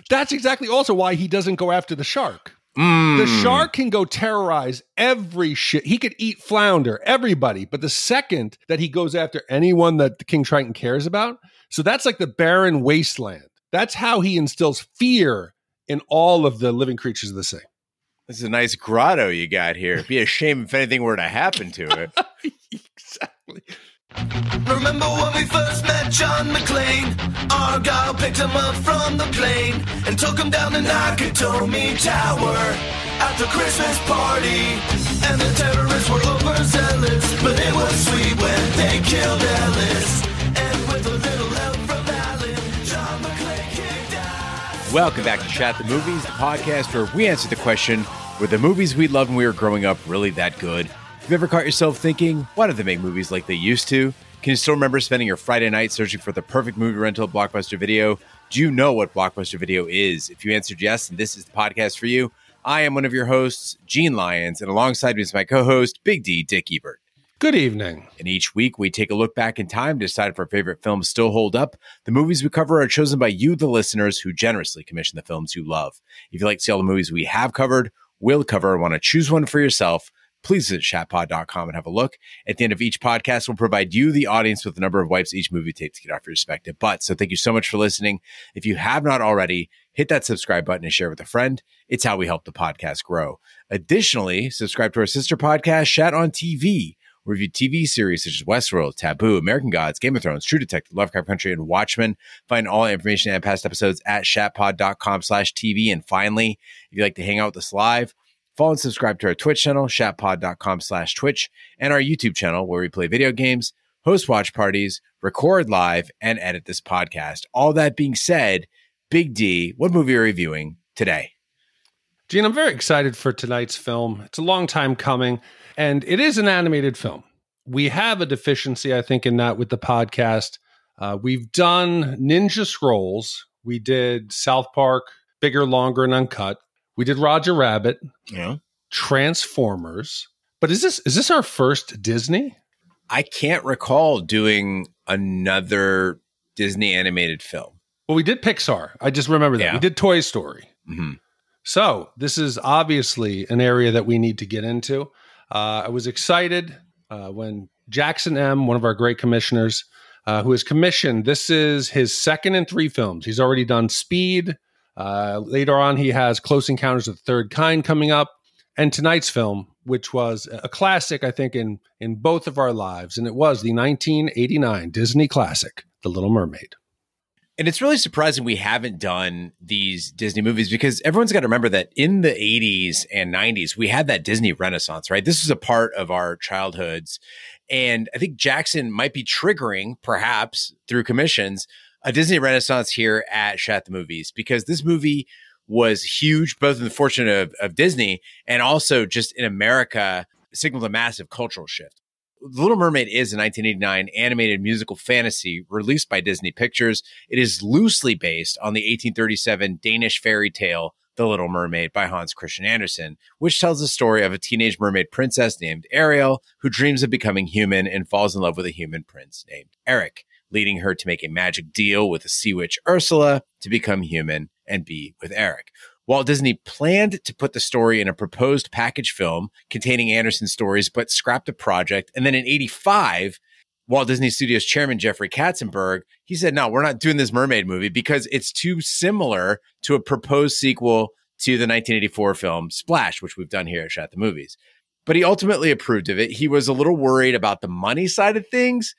That's exactly also why he doesn't go after the shark. The shark can go terrorize every shit. He could eat flounder, everybody. But the second that he goes after anyone that the King Triton cares about, so that's like the barren wasteland. That's how he instills fear in all of the living creatures of the sea. This is a nice grotto you got here. It'd be a shame if anything were to happen to it. Exactly. Remember when we first met John McClane? Argyle picked him up from the plane and took him down the Nakatomi Tower at the Christmas party. And the terrorists were overzealous, but it was sweet when they killed Ellis. And with a little help from Alan, John McClane kicked ass. Welcome back to Shat The Movies, the podcast where we answer the question, were the movies we loved when we were growing up really that good? Have you ever caught yourself thinking, why don't they make movies like they used to? Can you still remember spending your Friday night searching for the perfect movie rental at Blockbuster Video? Do you know what Blockbuster Video is? If you answered yes, then this is the podcast for you. I am one of your hosts, Gene Lyons, and alongside me is my co-host, Big D, Dick Ebert. Good evening. And each week, we take a look back in time to decide if our favorite films still hold up. The movies we cover are chosen by you, the listeners, who generously commission the films you love. If you'd like to see all the movies we have covered, will cover, and want to choose one for yourself, please visit shatpod.com and have a look. At the end of each podcast, we'll provide you, the audience, with the number of wipes each movie takes to get off your respective butts. So thank you so much for listening. If you have not already, hit that subscribe button and share with a friend. It's how we help the podcast grow. Additionally, subscribe to our sister podcast, Shat on TV. We review TV series such as Westworld, Taboo, American Gods, Game of Thrones, True Detective, Lovecraft Country, and Watchmen. Find all information and past episodes at shatpod.com/TV. And finally, if you'd like to hang out with us live, follow and subscribe to our Twitch channel, shatpod.com/Twitch, and our YouTube channel where we play video games, host watch parties, record live, and edit this podcast. All that being said, Big D, what movie are we reviewing today? Gene, I'm very excited for tonight's film. It's a long time coming, and it is an animated film. We have a deficiency, I think, in that with the podcast. We've done Ninja Scrolls. We did South Park, Bigger, Longer, and Uncut. We did Roger Rabbit, Transformers. But is this our first Disney? I can't recall doing another Disney animated film. Well, we did Pixar. I just remember that. Yeah. We did Toy Story. Mm-hmm. So this is obviously an area that we need to get into. I was excited when Jackson M., one of our great commissioners, who has commissioned, this is his second in 3 films. He's already done Speed. Later on, he has Close Encounters of the Third Kind coming up, and tonight's film, which was a classic, I think, in both of our lives, and it was the 1989 Disney classic, The Little Mermaid. And it's really surprising we haven't done these Disney movies because everyone's got to remember that in the 80s and 90s, we had that Disney Renaissance, right? This was a part of our childhoods. And I think Jackson might be triggering, perhaps through commissions, a Disney Renaissance here at Shat The Movies, because this movie was huge, both in the fortune of Disney and also just in America, signaled a massive cultural shift. The Little Mermaid is a 1989 animated musical fantasy released by Disney Pictures. It is loosely based on the 1837 Danish fairy tale, The Little Mermaid by Hans Christian Andersen, which tells the story of a teenage mermaid princess named Ariel who dreams of becoming human and falls in love with a human prince named Eric, leading her to make a magic deal with the sea witch Ursula to become human and be with Eric. Walt Disney planned to put the story in a proposed package film containing Andersen's stories, but scrapped the project. And then in 1985, Walt Disney Studios chairman Jeffrey Katzenberg, he said, no, we're not doing this mermaid movie because it's too similar to a proposed sequel to the 1984 film Splash, which we've done here at Shat The Movies. But he ultimately approved of it. He was a little worried about the money side of things,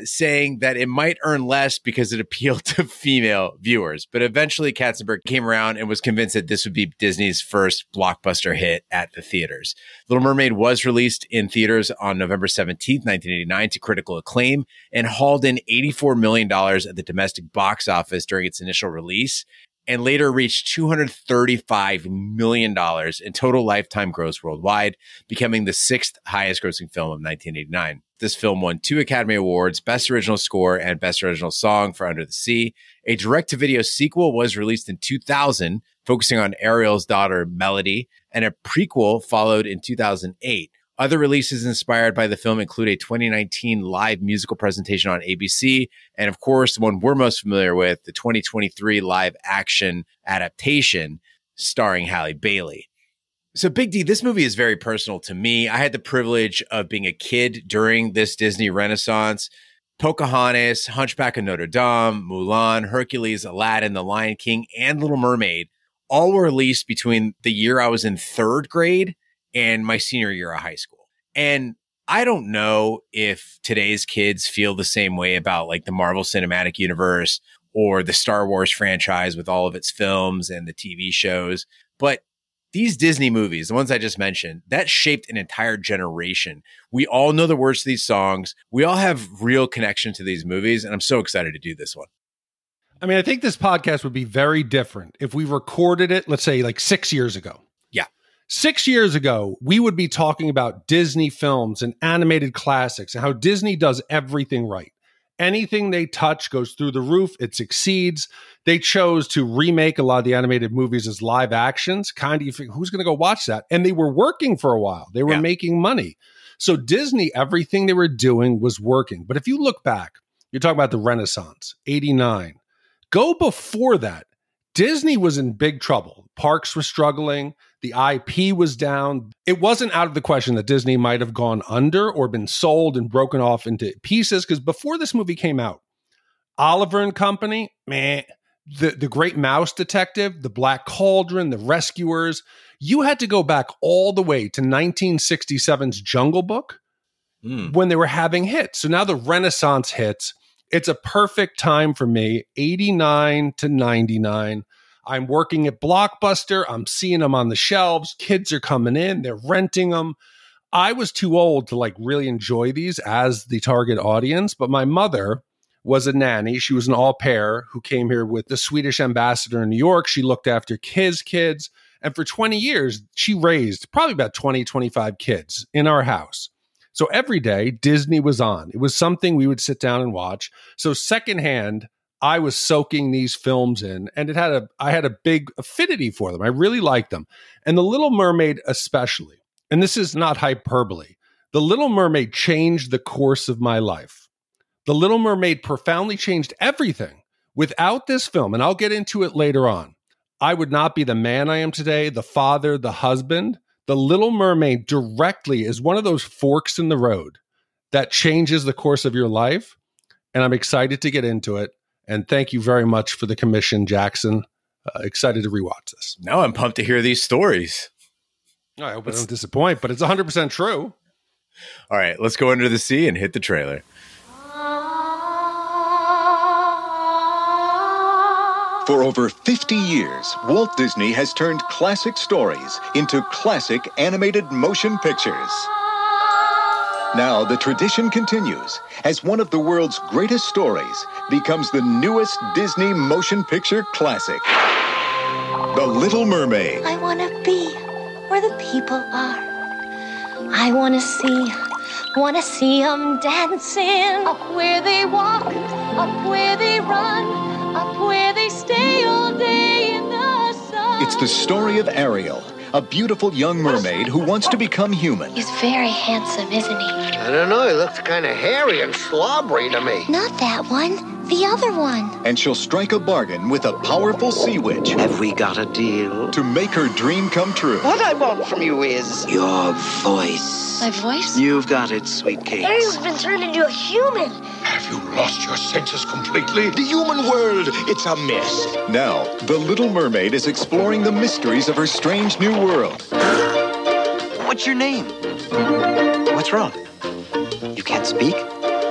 saying that it might earn less because it appealed to female viewers. But eventually Katzenberg came around and was convinced that this would be Disney's first blockbuster hit at the theaters. Little Mermaid was released in theaters on November 17th, 1989 to critical acclaim and hauled in $84 million at the domestic box office during its initial release, and later reached $235 million in total lifetime gross worldwide, becoming the 6th highest grossing film of 1989. This film won 2 Academy Awards, Best Original Score and Best Original Song for Under the Sea. A direct-to-video sequel was released in 2000, focusing on Ariel's daughter, Melody, and a prequel followed in 2008. Other releases inspired by the film include a 2019 live musical presentation on ABC, and of course, the one we're most familiar with, the 2023 live action adaptation starring Halle Bailey. So Big D, this movie is very personal to me. I had the privilege of being a kid during this Disney Renaissance. Pocahontas, Hunchback of Notre Dame, Mulan, Hercules, Aladdin, The Lion King, and Little Mermaid all were released between the year I was in third grade and my senior year of high school. And I don't know if today's kids feel the same way about like the Marvel Cinematic Universe or the Star Wars franchise with all of its films and the TV shows, but these Disney movies, the ones I just mentioned, that shaped an entire generation. We all know the words to these songs. We all have real connection to these movies, and I'm so excited to do this one. I mean, I think this podcast would be very different if we recorded it, let's say like 6 years ago. Yeah. 6 years ago, we would be talking about Disney films and animated classics and how Disney does everything right. Anything they touch goes through the roof. It succeeds. They chose to remake a lot of the animated movies as live actions. Kind of, you think, who's going to go watch that? And they were working for a while. They were making money. So Disney, everything they were doing was working. But if you look back, you're talking about the Renaissance, 89. Go before that, Disney was in big trouble. Parks were struggling. The IP was down. It wasn't out of the question that Disney might have gone under or been sold and broken off into pieces, because before this movie came out, Oliver and Company, meh. The Great Mouse Detective, The Black Cauldron, The Rescuers, you had to go back all the way to 1967's Jungle Book when they were having hits. So now the Renaissance hits. It's a perfect time for me, 89 to 99. I'm working at Blockbuster. I'm seeing them on the shelves. Kids are coming in. They're renting them. I was too old to like really enjoy these as the target audience, but my mother was a nanny. She was an au pair who came here with the Swedish ambassador in New York. She looked after his kids. And for 20 years, she raised probably about 20, 25 kids in our house. So every day, Disney was on. It was something we would sit down and watch. So secondhand, I was soaking these films in, and I had a big affinity for them. I really liked them. And The Little Mermaid especially, and this is not hyperbole, The Little Mermaid changed the course of my life. The Little Mermaid profoundly changed everything. Without this film, and I'll get into it later on, I would not be the man I am today, the father, the husband. The Little Mermaid directly is one of those forks in the road that changes the course of your life. And I'm excited to get into it. And thank you very much for the commission, Jackson. Excited to rewatch this. Now I'm pumped to hear these stories. I hope I don't disappoint, but it's 100% true. All right, let's go under the sea and hit the trailer. For over 50 years, Walt Disney has turned classic stories into classic animated motion pictures. Now the tradition continues as one of the world's greatest stories becomes the newest Disney motion picture classic, The Little Mermaid. I want to be where the people are. I want to see them dancing. Up where they walk, up where they run, up where they stay all day in the sun. It's the story of Ariel, a beautiful young mermaid who wants to become human. He's very handsome, isn't he? I don't know, he looks kind of hairy and slobbery to me. Not that one, the other one. And she'll strike a bargain with a powerful sea witch Have we got a deal? to make her dream come true. What I want from you is your voice. My voice? You've got it, sweet cakes. Ariel's been turned into a human. Have you lost your senses completely? The human world, it's a mess. Now, the Little Mermaid is exploring the mysteries of her strange new world. What's your name? What's wrong? You can't speak?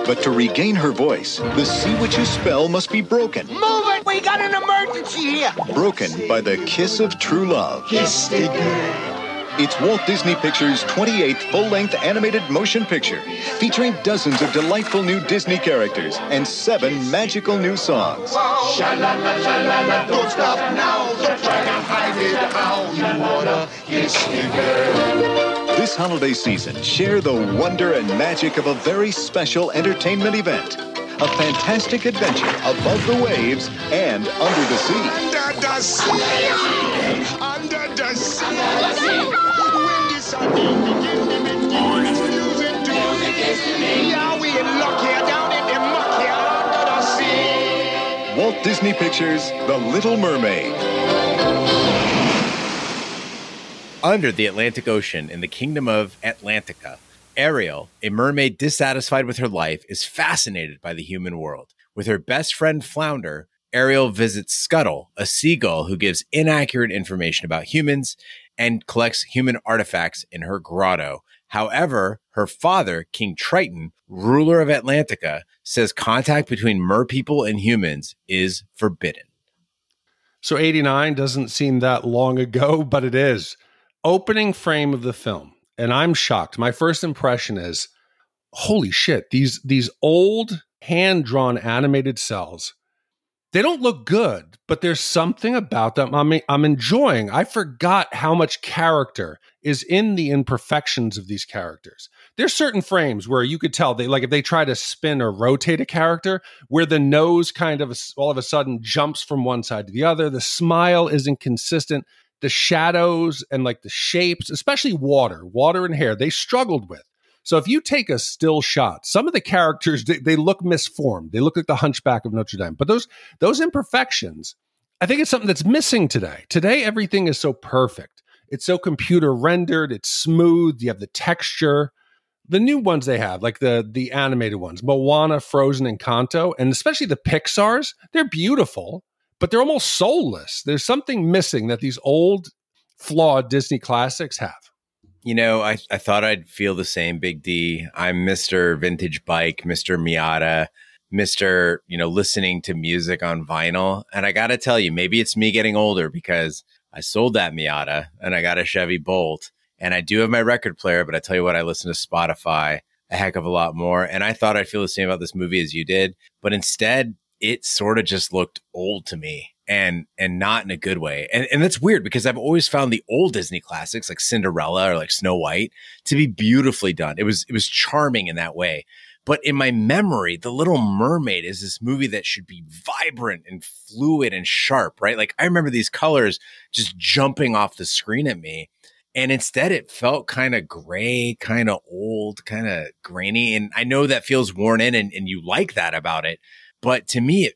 But to regain her voice, the sea witch's spell must be broken. Move it! We got an emergency here! Broken by the kiss of true love. Kiss the girl. It's Walt Disney Pictures' 28th full-length animated motion picture, featuring dozens of delightful new Disney characters and 7 magical new songs. Sha-la-la-la-la-la, don't stop now. Don't try to hide it. How you wanna kiss the girl. This holiday season, share the wonder and magic of a very special entertainment event. A fantastic adventure above the waves and under the sea. Under the sea. Under the sea. When the son. Give me me that's music to me. Yeah, we in luck here, down in the muck here, under the sea. Walt Disney Pictures' The Little Mermaid. Under the Atlantic Ocean in the kingdom of Atlantica, Ariel, a mermaid dissatisfied with her life, is fascinated by the human world. With her best friend Flounder, Ariel visits Scuttle, a seagull who gives inaccurate information about humans and collects human artifacts in her grotto. However, her father, King Triton, ruler of Atlantica, says contact between merpeople and humans is forbidden. So 89 doesn't seem that long ago, but it is. Opening frame of the film, and I'm shocked. My first impression is, holy shit, these old hand-drawn animated cells, they don't look good, but there's something about them I'm enjoying. I forgot how much character is in the imperfections of these characters. There's certain frames where you could tell they, like, if they try to spin or rotate a character, where the nose kind of all of a sudden jumps from one side to the other. The smile isn't consistent. The shadows and like the shapes, especially water and hair, they struggled with. So if you take a still shot, some of the characters, they look misformed. They look like the Hunchback of Notre Dame. But those imperfections, I think it's something that's missing today. Today, everything is so perfect. It's so computer rendered. It's smooth. You have the texture. The new ones they have, like the animated ones, Moana, Frozen, and Encanto, and especially the Pixars, they're beautiful, but they're almost soulless. There's something missing that these old, flawed Disney classics have. You know, I thought I'd feel the same, Big D. I'm Mr. Vintage Bike, Mr. Miata, Mr. Listening to music on vinyl. And I got to tell you, maybe it's me getting older because I sold that Miata and I got a Chevy Bolt. And I do have my record player, but I tell you what, I listen to Spotify a heck of a lot more. And I thought I'd feel the same about this movie as you did. But instead, it sort of just looked old to me. And not in a good way. And that's weird because I've always found the old Disney classics like Cinderella or like Snow White to be beautifully done. It was charming in that way. But in my memory, The Little Mermaid is this movie that should be vibrant and fluid and sharp, right? Like I remember these colors just jumping off the screen at me. And instead it felt kind of gray, kind of old, kind of grainy. And I know that feels worn in and you like that about it. But to me,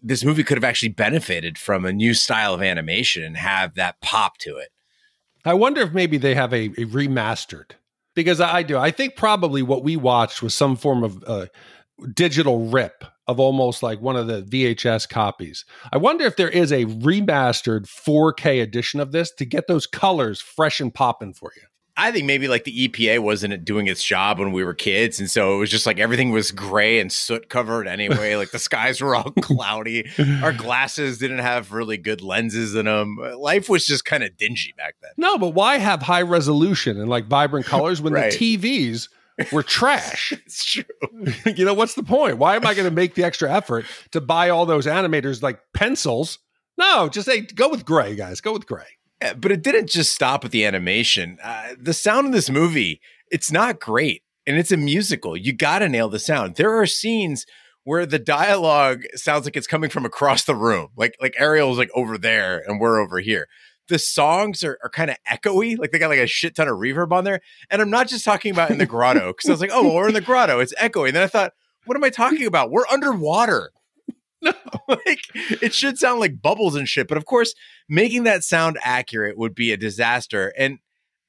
this movie could have actually benefited from a new style of animation and have that pop to it. I wonder if maybe they have a remastered, because I do. I think probably what we watched was some form of digital rip of almost like one of the VHS copies. I wonder if there is a remastered 4K edition of this to get those colors fresh and popping for you. I think maybe like the EPA wasn't doing its job when we were kids. And so it was just like everything was gray and soot covered anyway. Like the skies were all cloudy. Our glasses didn't have really good lenses in them. Life was just kind of dingy back then. No, but why have high resolution and like vibrant colors when Right. the TVs were trash? It's true. What's the point? Why am I going to make the extra effort to buy all those animators like pencils? No, just go with gray, guys. Go with gray. But it didn't just stop with the animation. The sound in this movie, it's not great. And it's a musical. You got to nail the sound. There are scenes where the dialogue sounds like it's coming from across the room. Like Ariel's like over there and we're over here. The songs are kind of echoey. Like they got like a shit ton of reverb on there. And I'm not just talking about in the grotto. Because I was like, oh, well, we're in the grotto. It's echoey. And then I thought, what am I talking about? We're underwater. No, like it should sound like bubbles and shit. But of course, making that sound accurate would be a disaster. And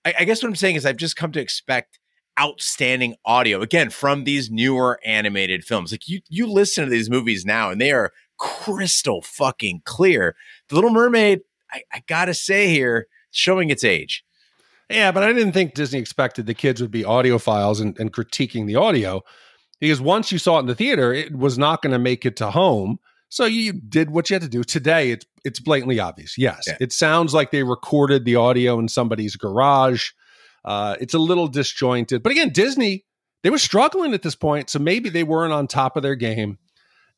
I guess what I'm saying is I've just come to expect outstanding audio, again, from these newer animated films. Like you listen to these movies now and they are crystal fucking clear. The Little Mermaid, I gotta say here, showing its age. Yeah, but I didn't think Disney expected the kids would be audiophiles and critiquing the audio. Because once you saw it in the theater, it was not going to make it to home. So you did what you had to do. Today, it's blatantly obvious. Yes, yeah. It sounds like they recorded the audio in somebody's garage. It's a little disjointed. But again, Disney, they were struggling at this point. So maybe they weren't on top of their game.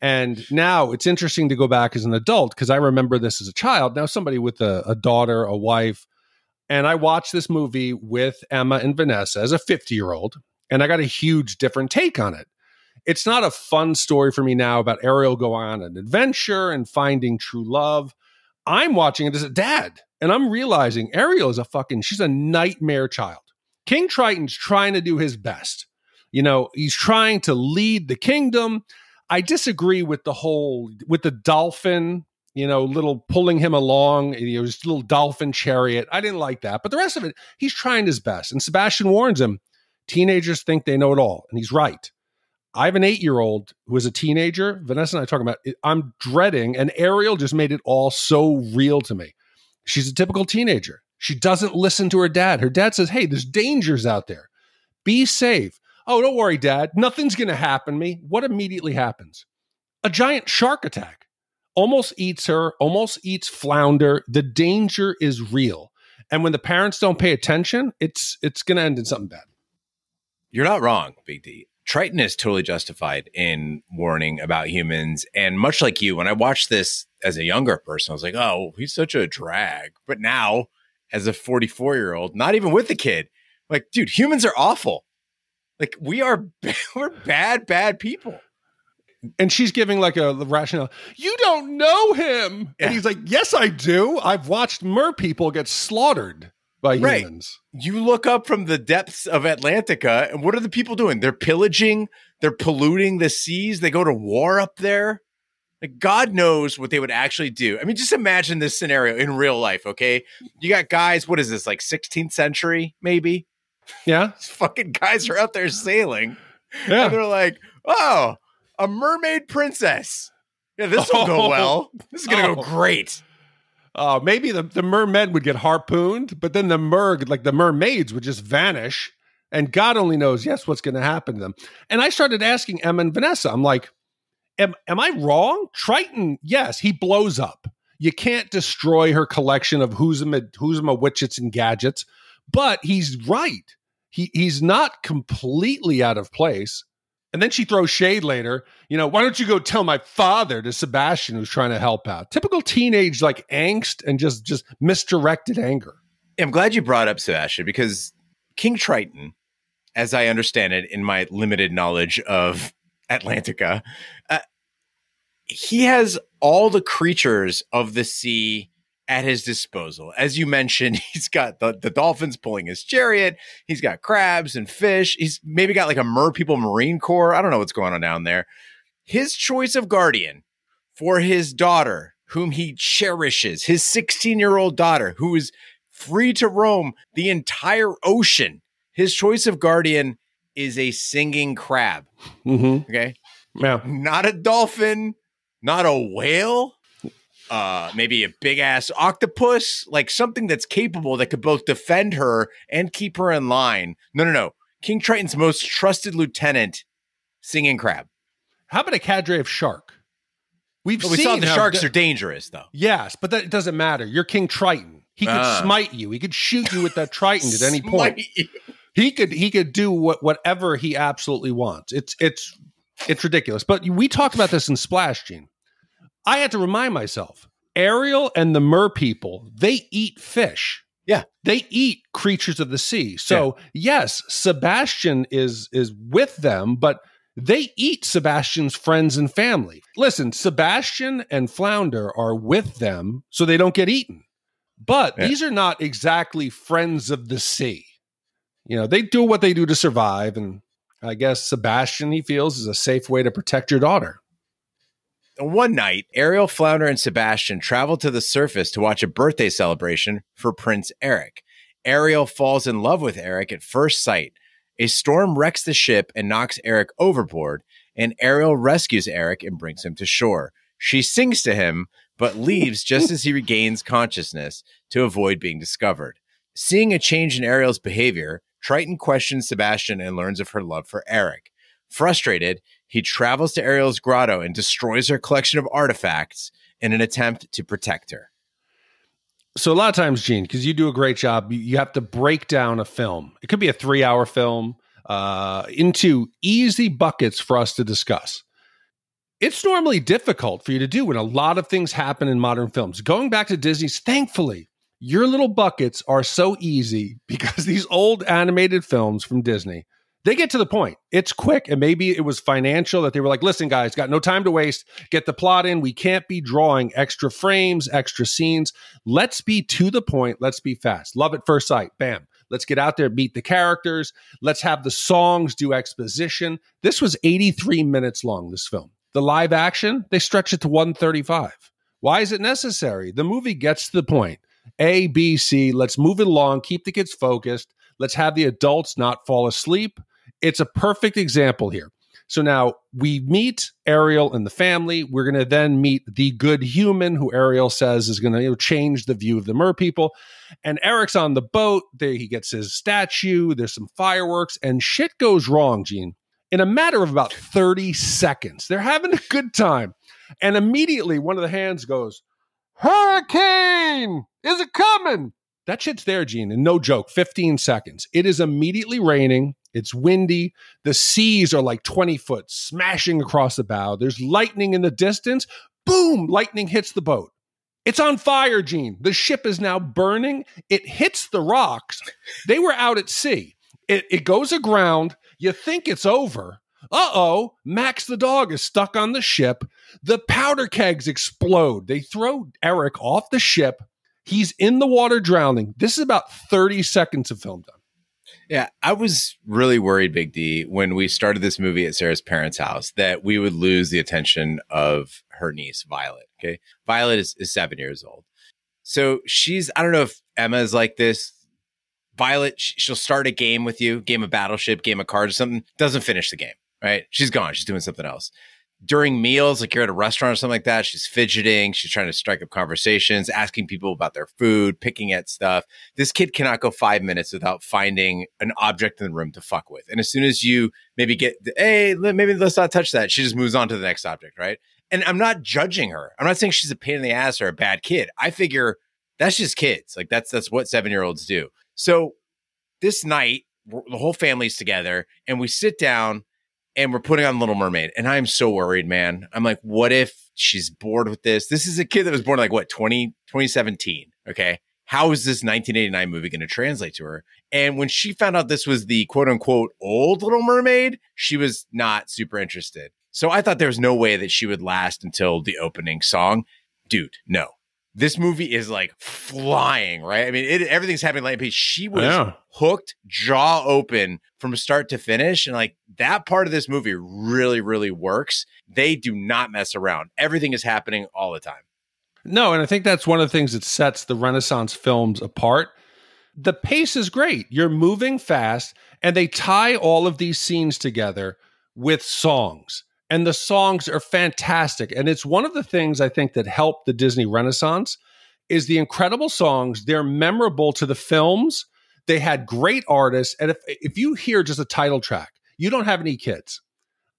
And now it's interesting to go back as an adult because I remember this as a child. Now somebody with a daughter, a wife. And I watched this movie with Emma and Vanessa as a 50-year-old. And I got a huge different take on it. It's not a fun story for me now about Ariel going on an adventure and finding true love. I'm watching it as a dad. And I'm realizing Ariel is she's a nightmare child. King Triton's trying to do his best. He's trying to lead the kingdom. I disagree with with the dolphin, little pulling him along, his little dolphin chariot. I didn't like that. But the rest of it, he's trying his best. And Sebastian warns him, teenagers think they know it all. And he's right. I have an 8-year-old who is a teenager. Vanessa and I are talking about it. I'm dreading, and Ariel just made it all so real to me. She's a typical teenager. She doesn't listen to her dad. Her dad says, hey, there's dangers out there. Be safe. Oh, don't worry, Dad. Nothing's going to happen to me. What immediately happens? A giant shark attack. Almost eats her, almost eats Flounder. The danger is real. And when the parents don't pay attention, it's going to end in something bad. You're not wrong, Big D. Triton is totally justified in warning about humans. And much like you, when I watched this as a younger person, I was like, oh, he's such a drag. But now, as a 44-year-old, not even with the kid, like, dude, humans are awful. Like, we're bad people. And she's giving like a rationale. You don't know him. Yeah. And he's like, yes, I do. I've watched mer people get slaughtered by humans. You look up from the depths of Atlantica, and what are the people doing? They're pillaging. They're polluting the seas. They go to war up there. Like, God knows what they would actually do. I mean, just imagine this scenario in real life, okay? You got guys, what is this, like 16th century, maybe? Yeah. These fucking guys are out there sailing. Yeah. And they're like, oh, a mermaid princess. Yeah, this will go well. This is going to go great. Maybe the mermen would get harpooned, but then the mermaids would just vanish. And God only knows, what's going to happen to them. And I started asking Emma and Vanessa, I'm like, am I wrong? Triton, yes, he blows up. You can't destroy her collection of who'sma widgets and gadgets, but he's right. He's not completely out of place. And then she throws shade later. Why don't you go tell my father, to Sebastian, who's trying to help out? Typical teenage angst and just misdirected anger. I'm glad you brought up Sebastian, because King Triton, as I understand it in my limited knowledge of Atlantica, he has all the creatures of the sea at his disposal. As you mentioned, he's got the dolphins pulling his chariot. He's got crabs and fish. He's maybe got like a Marine Corps. I don't know what's going on down there. His choice of guardian for his daughter, whom he cherishes, his 16-year-old daughter, who is free to roam the entire ocean. His choice of guardian is a singing crab. Mm-hmm. Okay? Yeah. Not a dolphin, not a whale. Maybe a big ass octopus, like something that's capable that could both defend her and keep her in line. No. King Triton's most trusted lieutenant, singing crab. How about a cadre of shark? We saw the sharks are dangerous, though. Yes, but that doesn't matter. You're King Triton. He could smite you. He could shoot you with that Triton at any point. He could do whatever he absolutely wants. It's ridiculous. But we talked about this in Splash, Gene. I had to remind myself, Ariel and the mer people, they eat fish. Yeah. They eat creatures of the sea. So, yes, Sebastian is with them, but they eat Sebastian's friends and family. Listen, Sebastian and Flounder are with them so they don't get eaten. But these are not exactly friends of the sea. They do what they do to survive. And I guess Sebastian, he feels, is a safe way to protect your daughter. One night, Ariel, Flounder, and Sebastian travel to the surface to watch a birthday celebration for Prince Eric. Ariel falls in love with Eric at first sight. A storm wrecks the ship and knocks Eric overboard, and Ariel rescues Eric and brings him to shore. She sings to him, but leaves just as he regains consciousness to avoid being discovered. Seeing a change in Ariel's behavior, Triton questions Sebastian and learns of her love for Eric. Frustrated, he travels to Ariel's grotto and destroys her collection of artifacts in an attempt to protect her. So a lot of times, Gene, because you do a great job, you have to break down a film. It could be a 3-hour film into easy buckets for us to discuss. It's normally difficult for you to do when a lot of things happen in modern films. Going back to Disney's, thankfully, your little buckets are so easy because these old animated films from Disney, They get to the point. It's quick. And maybe it was financial that they were like, listen, guys, got no time to waste. Get the plot in. We can't be drawing extra frames, extra scenes. Let's be to the point. Let's be fast. Love at first sight. Bam. Let's get out there, meet the characters. Let's have the songs do exposition. This was 83 minutes long, this film. The live action, they stretch it to 135. Why is it necessary? The movie gets to the point. A, B, C. Let's move it along. Keep the kids focused. Let's have the adults not fall asleep. It's a perfect example here. So now we meet Ariel and the family. We're going to then meet the good human who Ariel says is going to change the view of the mer people. And Eric's on the boat. There he gets his statue. There's some fireworks and shit goes wrong, Gene. In a matter of about 30 seconds, they're having a good time. And immediately one of the hands goes, hurricane! Is it coming? That shit's there, Gene, and no joke, 15 seconds. It is immediately raining. It's windy. The seas are like 20 foot, smashing across the bow. There's lightning in the distance. Boom! Lightning hits the boat. It's on fire, Gene. The ship is now burning. It hits the rocks. They were out at sea. It goes aground. You think it's over. Uh-oh, Max the dog is stuck on the ship. The powder kegs explode. They throw Eric off the ship. He's in the water drowning. This is about 30 seconds of film time. Yeah, I was really worried, Big D, when we started this movie at Sarah's parents' house that we would lose the attention of her niece, Violet. Okay. Violet is 7 years old. So I don't know if Emma is like this. Violet, she'll start a game with you, game of Battleship, game of cards or something, doesn't finish the game, right? She's gone. She's doing something else. During meals, like you're at a restaurant or something like that, she's fidgeting. She's trying to strike up conversations, asking people about their food, picking at stuff. This kid cannot go 5 minutes without finding an object in the room to fuck with. And as soon as you maybe hey, maybe let's not touch that, she just moves on to the next object, right? And I'm not judging her. I'm not saying she's a pain in the ass or a bad kid. I figure that's just kids. Like that's what 7-year-olds do. So this night, the whole family's together and we sit down and we're putting on Little Mermaid. And I'm so worried, man. I'm like, what if she's bored with this? This is a kid that was born like, 2017. Okay. How is this 1989 movie going to translate to her? And when she found out this was the quote unquote old Little Mermaid, she was not super interested. So I thought there was no way that she would last until the opening song. Dude, no. This movie is like flying, right? I mean, everything's happening like a piece. She was hooked, jaw open from start to finish. And like that part of this movie really, really works. They do not mess around. Everything is happening all the time. No, and I think that's one of the things that sets the Renaissance films apart. The pace is great. You're moving fast, and they tie all of these scenes together with songs. And the songs are fantastic. And it's one of the things I think that helped the Disney Renaissance is the incredible songs. They're memorable to the films. They had great artists. And if you hear just a title track, you don't have any kids.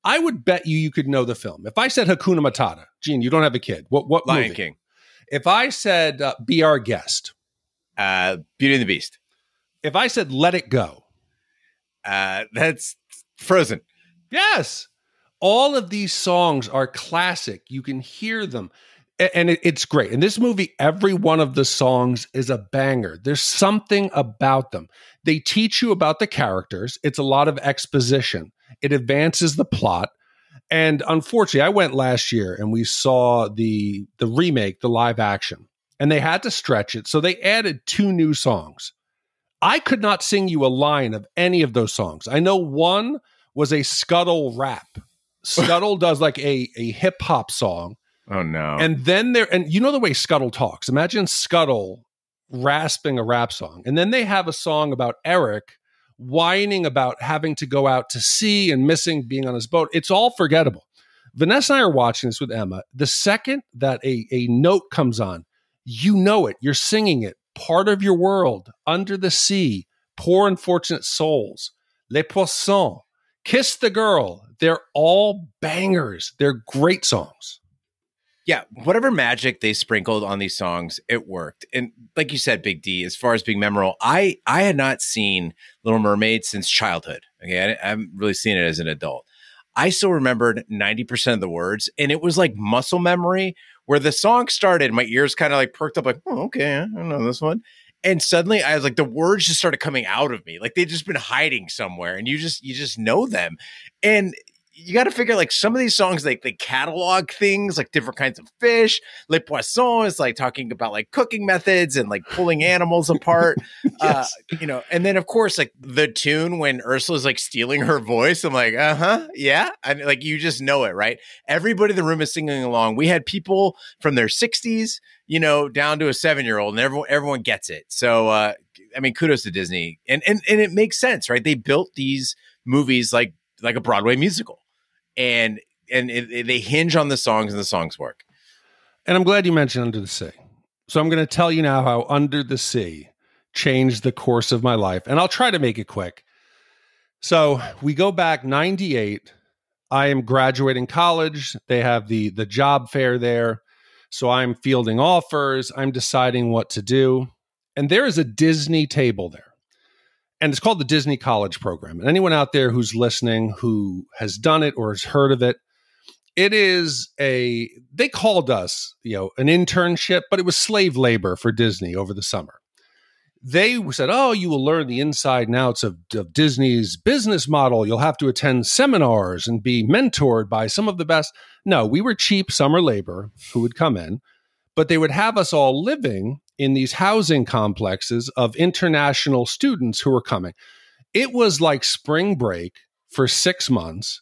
I would bet you could know the film. If I said Hakuna Matata, Gene, you don't have a kid. What Lion movie? King. If I said Be Our Guest. Beauty and the Beast. If I said Let It Go. That's Frozen. Yes. All of these songs are classic. You can hear them. And it's great. In this movie, every one of the songs is a banger. There's something about them. They teach you about the characters. It's a lot of exposition. It advances the plot. And unfortunately, I went last year and we saw the remake, the live action, and they had to stretch it. So they added 2 new songs. I could not sing you a line of any of those songs. I know one was a Scuttle rap. Scuttle does like a hip hop song. Oh no. And then and you know the way Scuttle talks. Imagine Scuttle rasping a rap song. And then they have a song about Eric whining about having to go out to sea and missing being on his boat. It's all forgettable. Vanessa and I are watching this with Emma. The second that a note comes on, you know it. You're singing it. Part of your world, Under the Sea, Poor Unfortunate Souls, Les Poissons, Kiss the Girl. They're all bangers. They're great songs. Yeah, whatever magic they sprinkled on these songs, it worked. And like you said, Big D, as far as being memorable, I had not seen Little Mermaid since childhood. Okay, I haven't really seen it as an adult. I still remembered 90% of the words, and it was like muscle memory where the song started. My ears kind of like perked up like, oh, okay, I know this one. And suddenly I was like, the words just started coming out of me. Like they'd just been hiding somewhere and you just know them. And you got to figure like some of these songs, like they catalog things like different kinds of fish. Le Poisson is like talking about like cooking methods and like pulling animals apart. Yes. And then of course, like the tune when Ursula's like stealing her voice, I'm like, yeah. And like, you just know it, right? Everybody in the room is singing along. We had people from their 60s, down to a 7-year-old, and everyone gets it. So, I mean, kudos to Disney. And it makes sense, right? They built these movies like a Broadway musical. And they hinge on the songs and the songs work. And I'm glad you mentioned Under the Sea. So I'm going to tell you now how Under the Sea changed the course of my life. And I'll try to make it quick. So we go back 98. I am graduating college. They have the job fair there. So I'm fielding offers. I'm deciding what to do. And there is a Disney table there. And it's called the Disney College Program. And anyone out there who's listening who has done it or has heard of it, it is they called us, an internship, but it was slave labor for Disney over the summer. They said, oh, you will learn the inside and outs of Disney's business model. You'll have to attend seminars and be mentored by some of the best. No, we were cheap summer labor who would come in, but they would have us all living in these housing complexes of international students who were coming. It was like spring break for 6 months,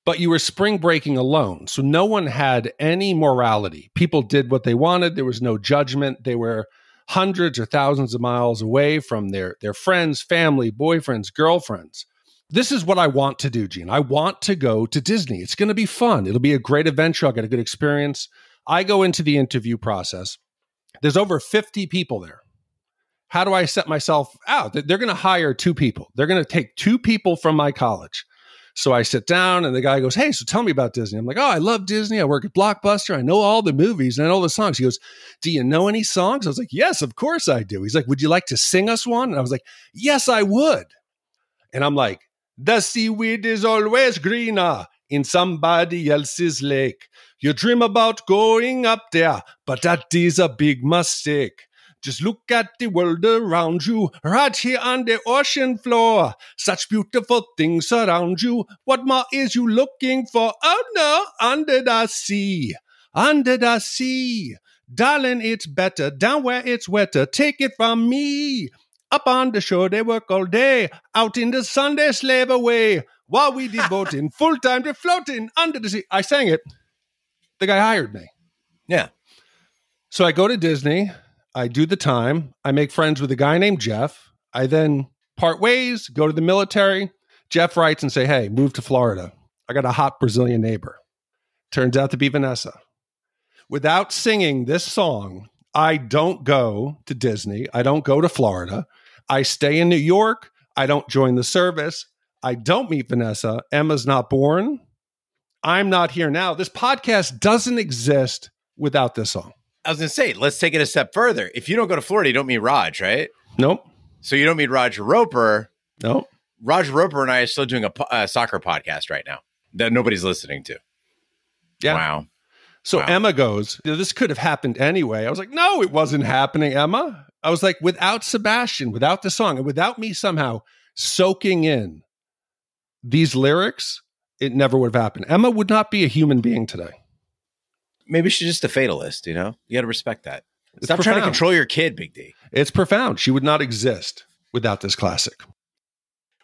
but you were spring breaking alone. So no one had any morality. People did what they wanted. There was no judgment. They were hundreds or thousands of miles away from their friends, family, boyfriends, girlfriends. This is what I want to do, Gene. I want to go to Disney. It's going to be fun. It'll be a great adventure. I'll get a good experience. I go into the interview process. There's over 50 people there. How do I set myself out? They're going to hire 2 people. They're going to take 2 people from my college. So I sit down and the guy goes, hey, so tell me about Disney. I'm like, oh, I love Disney. I work at Blockbuster. I know all the movies and I know all the songs. He goes, do you know any songs? I was like, yes, of course I do. He's like, would you like to sing us one? And I was like, yes, I would. And I'm like, the seaweed is always greener in somebody else's lake. You dream about going up there, but that is a big mistake. Just look at the world around you, right here on the ocean floor. Such beautiful things around you. What more is you looking for? Oh no, under the sea. Under the sea. Darling, it's better down where it's wetter. Take it from me. Up on the shore, they work all day. Out in the sun, they slave away. While we devoting full time to floating under the sea. I sang it. The guy hired me. Yeah. So I go to Disney. I do the time. I make friends with a guy named Jeff. I then part ways, go to the military. Jeff writes and say, hey, move to Florida. I got a hot Brazilian neighbor. Turns out to be Vanessa. Without singing this song, I don't go to Disney. I don't go to Florida. I stay in New York. I don't join the service. I don't meet Vanessa. Emma's not born. I'm not here now. This podcast doesn't exist without this song. I was going to say, let's take it a step further. If you don't go to Florida, you don't meet Raj, right? Nope. So you don't meet Roger Roper. Nope. Roger Roper and I are still doing a soccer podcast right now that nobody's listening to. Yeah. Wow. So Wow. Emma goes, this could have happened anyway. I was like, no, it wasn't happening, Emma. I was like, without Sebastian, without the song, and without me somehow soaking in these lyrics, it never would have happened. Emma would not be a human being today. Maybe she's just a fatalist, You got to respect that. It's Stop trying to profound. control your kid, Big D. It's profound. She would not exist without this classic.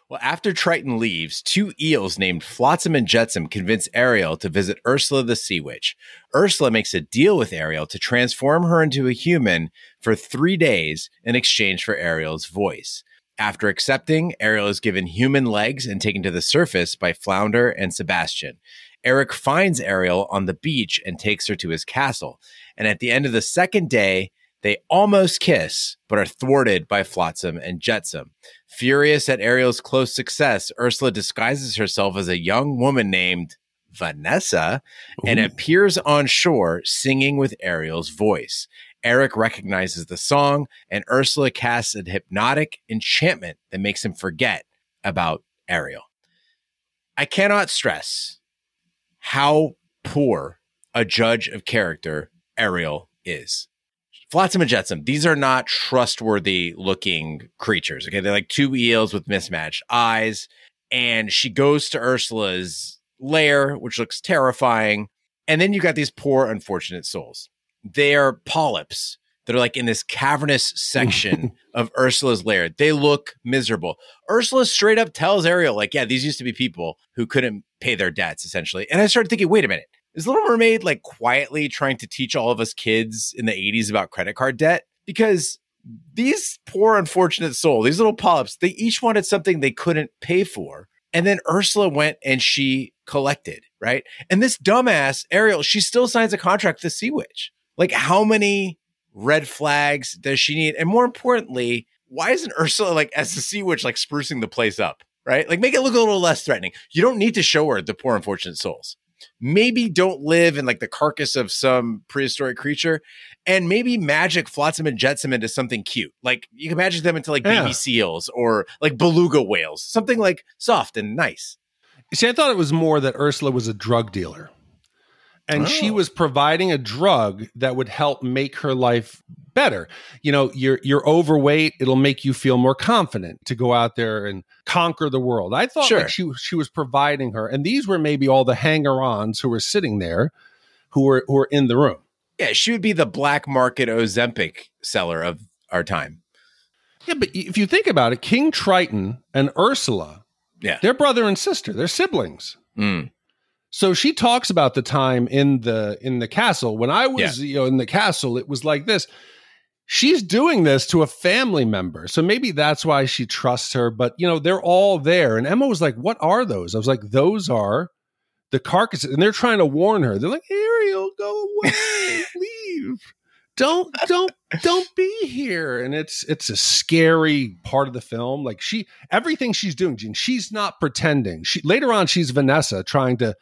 Well, after Triton leaves, 2 eels named Flotsam and Jetsam convince Ariel to visit Ursula the Sea Witch. Ursula makes a deal with Ariel to transform her into a human for 3 days in exchange for Ariel's voice. After accepting, Ariel is given human legs and taken to the surface by Flounder and Sebastian. Eric finds Ariel on the beach and takes her to his castle. And at the end of the 2nd day, they almost kiss, but are thwarted by Flotsam and Jetsam. Furious at Ariel's close success, Ursula disguises herself as a young woman named Vanessa and appears on shore singing with Ariel's voice. Eric recognizes the song, and Ursula casts a hypnotic enchantment that makes him forget about Ariel. I cannot stress how poor a judge of character Ariel is. Flotsam and Jetsam, these are not trustworthy looking creatures. Okay. They're like two eels with mismatched eyes. And she goes to Ursula's lair, which looks terrifying. And then you got these poor, unfortunate souls. They are polyps that are like in this cavernous section of Ursula's lair. They look miserable. Ursula straight up tells Ariel, like, yeah, these used to be people who couldn't pay their debts, essentially. And I started thinking, wait a minute. Is Little Mermaid like quietly trying to teach all of us kids in the 80s about credit card debt? Because these poor, unfortunate souls, these little polyps, they each wanted something they couldn't pay for. And then Ursula went and she collected, right? And this dumbass, Ariel, she still signs a contract with the Sea Witch. Like, how many red flags does she need? And more importantly, why isn't Ursula, like, as the Sea Witch, like, sprucing the place up, right? Like, make it look a little less threatening. You don't need to show her the poor, unfortunate souls. Maybe don't live in like the carcass of some prehistoric creature, and maybe magic Flotsam and Jetsam into something cute. Like you can magic them into like baby seals or like beluga whales, something like soft and nice. See, I thought it was more that Ursula was a drug dealer. And she was providing a drug that would help make her life better. You know, you're overweight. It'll make you feel more confident to go out there and conquer the world. I thought like she was providing her. And these were maybe all the hanger-ons who were sitting there who were in the room. Yeah, she would be the black market Ozempic seller of our time. Yeah, but if you think about it, King Triton and Ursula, they're brother and sister. They're siblings. Mm. So she talks about the time in the castle. When I was in the castle, it was like this. She's doing this to a family member. So maybe that's why she trusts her. But, they're all there. And Emma was like, what are those? I was like, those are the carcasses. And they're trying to warn her. They're like, Ariel, go away. Leave. Don't be here. And it's a scary part of the film. Like everything she's doing, Gene, she's not pretending. Later on, she's Vanessa trying to,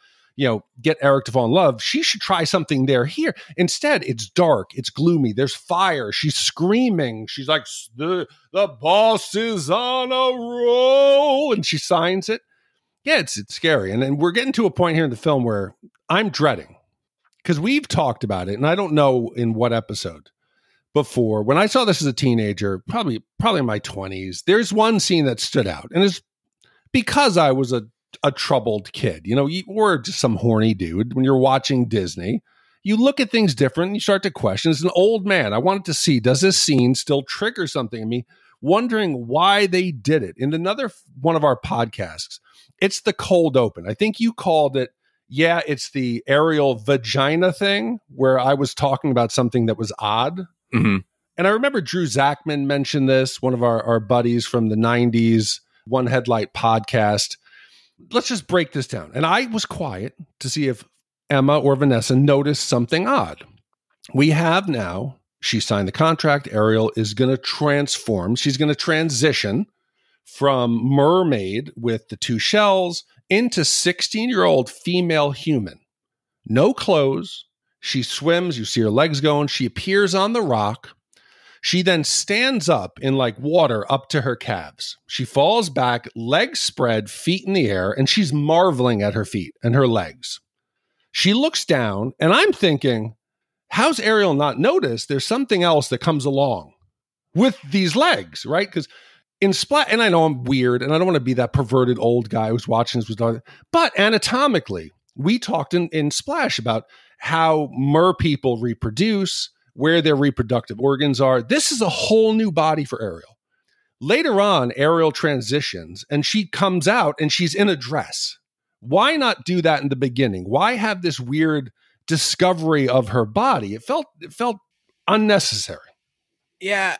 get Eric to fall in love. She should try something here. Instead, it's dark. It's gloomy. There's fire. She's screaming. She's like, the boss is on a roll. And she signs it. Yeah, it's scary. And then we're getting to a point here in the film where I'm dreading. Because we've talked about it, and I don't know in what episode before. When I saw this as a teenager, probably in my 20s, there's one scene that stood out. And it's because I was a troubled kid. Or just some horny dude. When you're watching Disney, you look at things different and you start to question. As an old man, I wanted to see, does this scene still trigger something in me? Wondering why they did it. In another one of our podcasts, it's the cold open. I think you called it, it's the Ariel vagina thing, where I was talking about something that was odd. Mm-hmm. And I remember Drew Zachman mentioned this, one of our buddies from the 90s, One Headlight podcast. Let's just break this down. And I was quiet to see if Emma or Vanessa noticed something odd. We have now, she signed the contract. Ariel is going to transform. She's going to transition from mermaid with the two shells into 16-year-old female human. No clothes. She swims. You see her legs going. She appears on the rock. She then stands up in like water up to her calves. She falls back, legs spread, feet in the air, and she's marveling at her feet and her legs. She looks down, and I'm thinking, how's Ariel not noticed there's something else that comes along with these legs, right? Because in Splash, and I know I'm weird, and I don't want to be that perverted old guy who's watching this, but anatomically, we talked in Splash about how mer people reproduce, where their reproductive organs are. This is a whole new body for Ariel. Later on, Ariel transitions, and she comes out, and she's in a dress. Why not do that in the beginning? Why have this weird discovery of her body? It felt unnecessary. Yeah.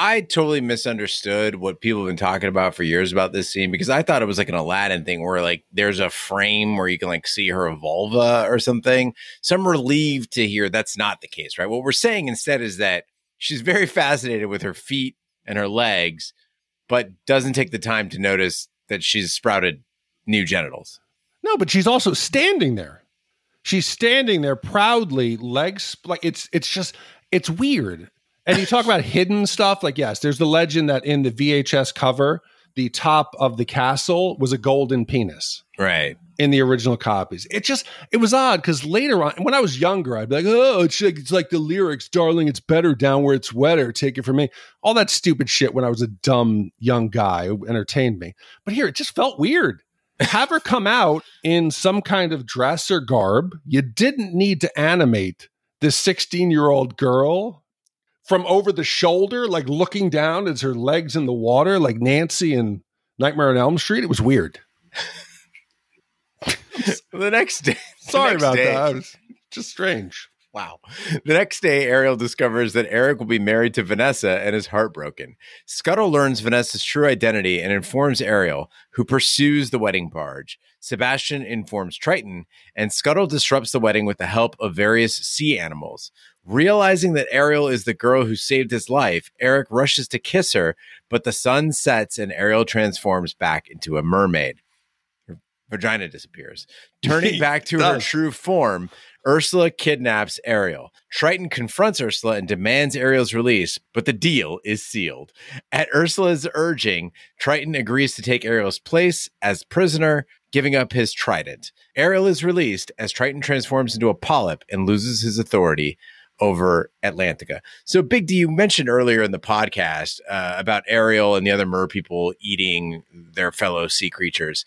I totally misunderstood what people have been talking about for years about this scene, because I thought it was like an Aladdin thing where like there's a frame where you can like see her vulva or something. So I'm relieved to hear that's not the case, right? What we're saying instead is that she's very fascinated with her feet and her legs, but doesn't take the time to notice that she's sprouted new genitals. No, but she's also standing there. She's standing there proudly, legs like it's weird. And you talk about hidden stuff, like, yes, there's the legend that in the VHS cover, the top of the castle was a golden penis. Right. In the original copies. It was odd because later on, when I was younger, I'd be like, oh, it's like the lyrics, darling, it's better down where it's wetter, take it from me. All that stupid shit when I was a dumb young guy who entertained me. But here, it just felt weird. Have her come out in some kind of dress or garb. You didn't need to animate this 16-year-old girl from over the shoulder, like looking down as her legs in the water, like Nancy in Nightmare on Elm Street. It was weird. The next day. Sorry about that. It was just strange. Wow. The next day, Ariel discovers that Eric will be married to Vanessa and is heartbroken. Scuttle learns Vanessa's true identity and informs Ariel, who pursues the wedding barge. Sebastian informs Triton, and Scuttle disrupts the wedding with the help of various sea animals. Realizing that Ariel is the girl who saved his life, Eric rushes to kiss her, but the sun sets and Ariel transforms back into a mermaid. Vagina disappears. Turning back to her true form, Ursula kidnaps Ariel. Triton confronts Ursula and demands Ariel's release, but the deal is sealed. At Ursula's urging, Triton agrees to take Ariel's place as prisoner, giving up his trident. Ariel is released as Triton transforms into a polyp and loses his authority over Atlantica. So, Big D, you mentioned earlier in the podcast about Ariel and the other mer people eating their fellow sea creatures.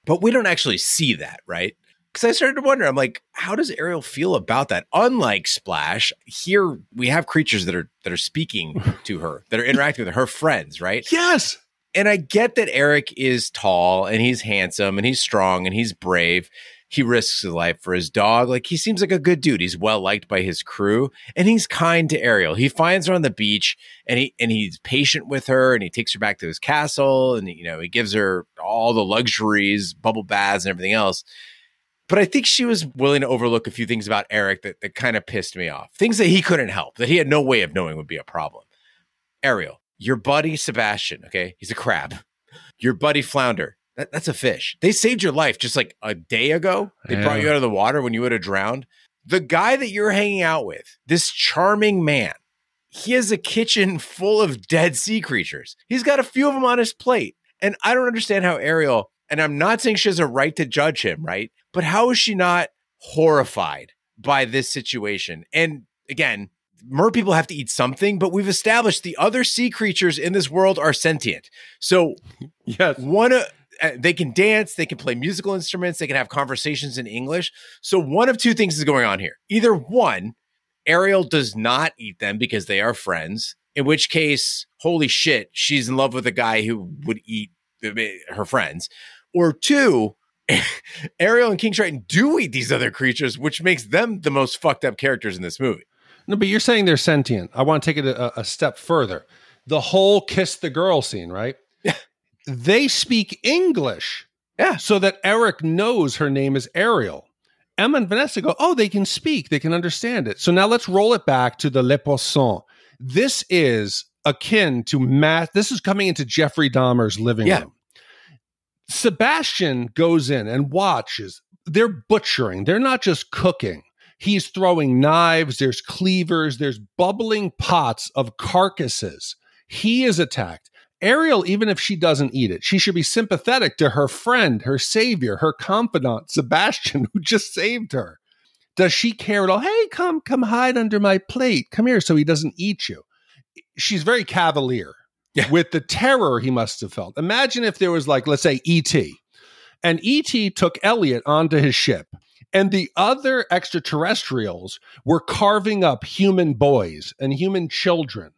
But we don't actually see that, right? Because I started to wonder, I'm like, how does Ariel feel about that? Unlike Splash, here we have creatures that are speaking to her, that are interacting with her friends, right? Yes. And I get that Eric is tall and he's handsome and he's strong and he's brave. He risks his life for his dog. Like, he seems like a good dude. He's well liked by his crew, and he's kind to Ariel. He finds her on the beach, and he's patient with her, and he takes her back to his castle, and he gives her all the luxuries, bubble baths, and everything else. But I think she was willing to overlook a few things about Eric that kind of pissed me off. Things that he couldn't help, that he had no way of knowing would be a problem. Ariel, your buddy Sebastian, okay? He's a crab. Your buddy Flounder. That's a fish. They saved your life just like a day ago. They brought you out of the water when you would have drowned. The guy that you're hanging out with, this charming man, he has a kitchen full of dead sea creatures. He's got a few of them on his plate. And I don't understand how Ariel, and I'm not saying she has a right to judge him, right? But how is she not horrified by this situation? And again, mer people have to eat something, but we've established the other sea creatures in this world are sentient. So yes, they can dance, they can play musical instruments, they can have conversations in English. So one of two things is going on here. Either one, Ariel does not eat them because they are friends, in which case, holy shit, she's in love with a guy who would eat her friends. Or two, Ariel and King Triton do eat these other creatures, which makes them the most fucked up characters in this movie. No, but you're saying they're sentient. I want to take it a step further. The whole kiss the girl scene, right? They speak English, so that Eric knows her name is Ariel. Emma and Vanessa go, oh, they can speak, they can understand it. So now let's roll it back to the Le Poisson. This is akin to math. This is coming into Jeffrey Dahmer's living room. Sebastian goes in and watches. They're butchering. They're not just cooking. He's throwing knives. There's cleavers. There's bubbling pots of carcasses. He is attacked. Ariel, even if she doesn't eat it, she should be sympathetic to her friend, her savior, her confidant, Sebastian, who just saved her. Does she care at all? Hey, come hide under my plate. Come here so he doesn't eat you. She's very cavalier with the terror he must have felt. Imagine if there was, like, let's say E.T. And E.T. took Elliot onto his ship, and the other extraterrestrials were carving up human boys and human children.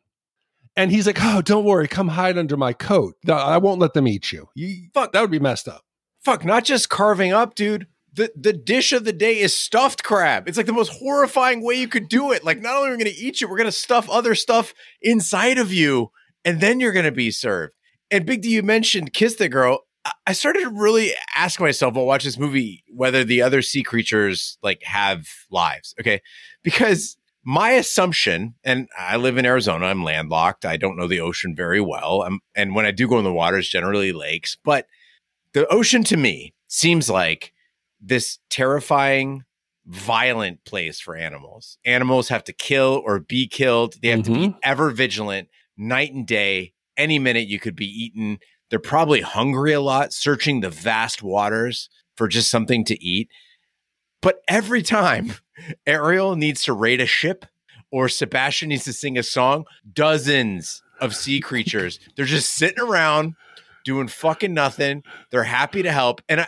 And he's like, oh, don't worry. Come hide under my coat. I won't let them eat you. Fuck, that would be messed up. Fuck, not just carving up, dude. The dish of the day is stuffed crab. It's like the most horrifying way you could do it. Like, not only are we going to eat you, we're going to stuff other stuff inside of you, and then you're going to be served. And Big D, you mentioned Kiss the Girl. I started to really ask myself while watching this movie whether the other sea creatures, like, have lives, okay? Because my assumption, and I live in Arizona, I'm landlocked. I don't know the ocean very well. And when I do go in the water, it's generally lakes. But the ocean to me seems like this terrifying, violent place for animals. Animals have to kill or be killed. They have to be ever vigilant, night and day. Any minute you could be eaten. They're probably hungry a lot, searching the vast waters for just something to eat. But every time Ariel needs to raid a ship or Sebastian needs to sing a song, dozens of sea creatures, they're just sitting around doing fucking nothing. They're happy to help. And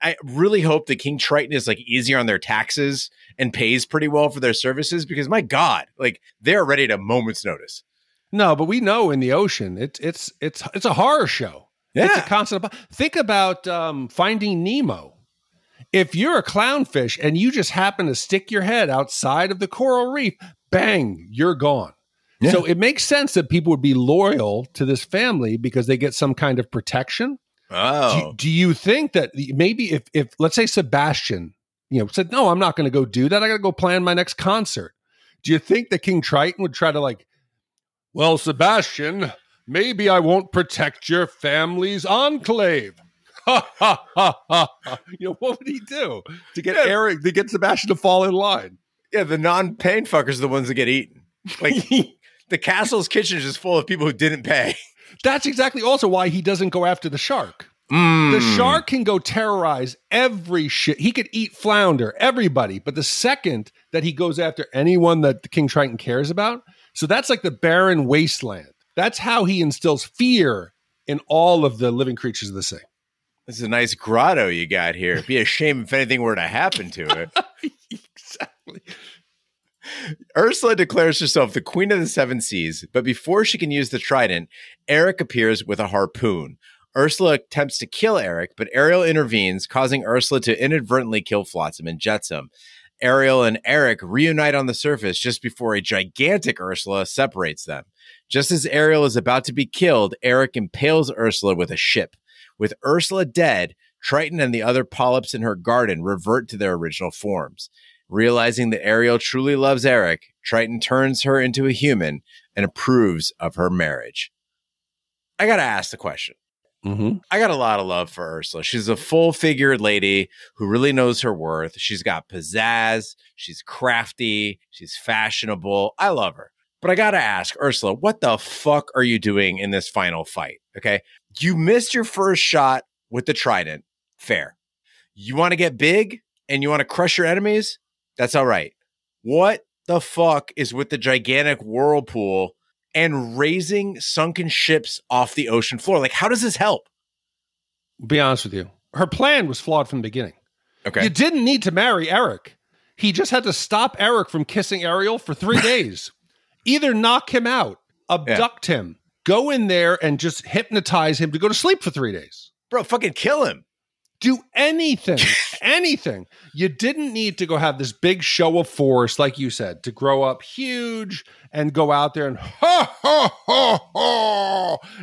I really hope that King Triton is like easier on their taxes and pays pretty well for their services, because my God, like they're ready to moment's notice. No, but we know in the ocean, it's a horror show. Yeah. It's a constant. Think about Finding Nemo. If you're a clownfish and you just happen to stick your head outside of the coral reef, bang, you're gone. Yeah. So it makes sense that people would be loyal to this family because they get some kind of protection. Oh. Do you think that maybe if let's say Sebastian, said, no, I'm not going to go do that. I got to go plan my next concert. Do you think that King Triton would try to like, well, Sebastian, maybe I won't protect your family's enclave. Ha, ha, ha, ha. What would he do to get Eric, to get Sebastian to fall in line? Yeah, the non-paying fuckers are the ones that get eaten. Like the castle's kitchen is just full of people who didn't pay. That's exactly also why he doesn't go after the shark. The shark can go terrorize every shit. He could eat flounder, everybody. But the second that he goes after anyone that the King Triton cares about, so that's like the barren wasteland. That's how he instills fear in all of the living creatures of the sea. This is a nice grotto you got here. It'd be a shame if anything were to happen to it. Exactly. Ursula declares herself the queen of the seven seas, but before she can use the trident, Eric appears with a harpoon. Ursula attempts to kill Eric, but Ariel intervenes, causing Ursula to inadvertently kill Flotsam and Jetsam. Ariel and Eric reunite on the surface just before a gigantic Ursula separates them. Just as Ariel is about to be killed, Eric impales Ursula with a ship. With Ursula dead, Triton and the other polyps in her garden revert to their original forms. Realizing that Ariel truly loves Eric, Triton turns her into a human and approves of her marriage. I got to ask the question. Mm-hmm. I got a lot of love for Ursula. She's a full-figured lady who really knows her worth. She's got pizzazz. She's crafty. She's fashionable. I love her. But I got to ask, Ursula, what the fuck are you doing in this final fight? Okay. You missed your first shot with the trident. Fair. You want to get big and you want to crush your enemies? That's all right. What the fuck is with the gigantic whirlpool and raising sunken ships off the ocean floor? Like, how does this help? Be honest with you. Her plan was flawed from the beginning. Okay. You didn't need to marry Eric. He just had to stop Eric from kissing Ariel for 3 days. Either knock him out, abduct him, go in there and just hypnotize him to go to sleep for 3 days. Bro, fucking kill him. Do anything, anything. You didn't need to go have this big show of force, like you said, to grow up huge and go out there and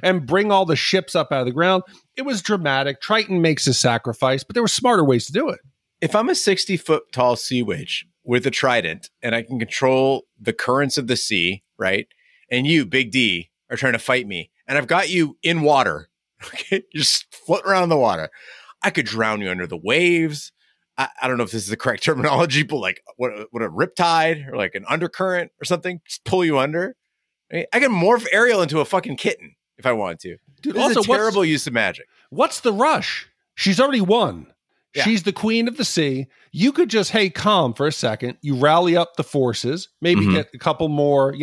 and bring all the ships up out of the ground. It was dramatic. Triton makes a sacrifice, but there were smarter ways to do it. If I'm a 60-foot tall sea witch with a trident and I can control the currents of the sea, right? And you, Big D, are trying to fight me, and I've got you in water, okay? You're just floating around in the water. I could drown you under the waves. I don't know if this is the correct terminology, but like what a riptide or like an undercurrent or something, just pull you under. I can morph Ariel into a fucking kitten if I want to. Dude, this also, is a terrible use of magic. What's the rush? She's already won. Yeah. She's the queen of the sea. You could just, hey, calm for a second. You rally up the forces, maybe get a couple more,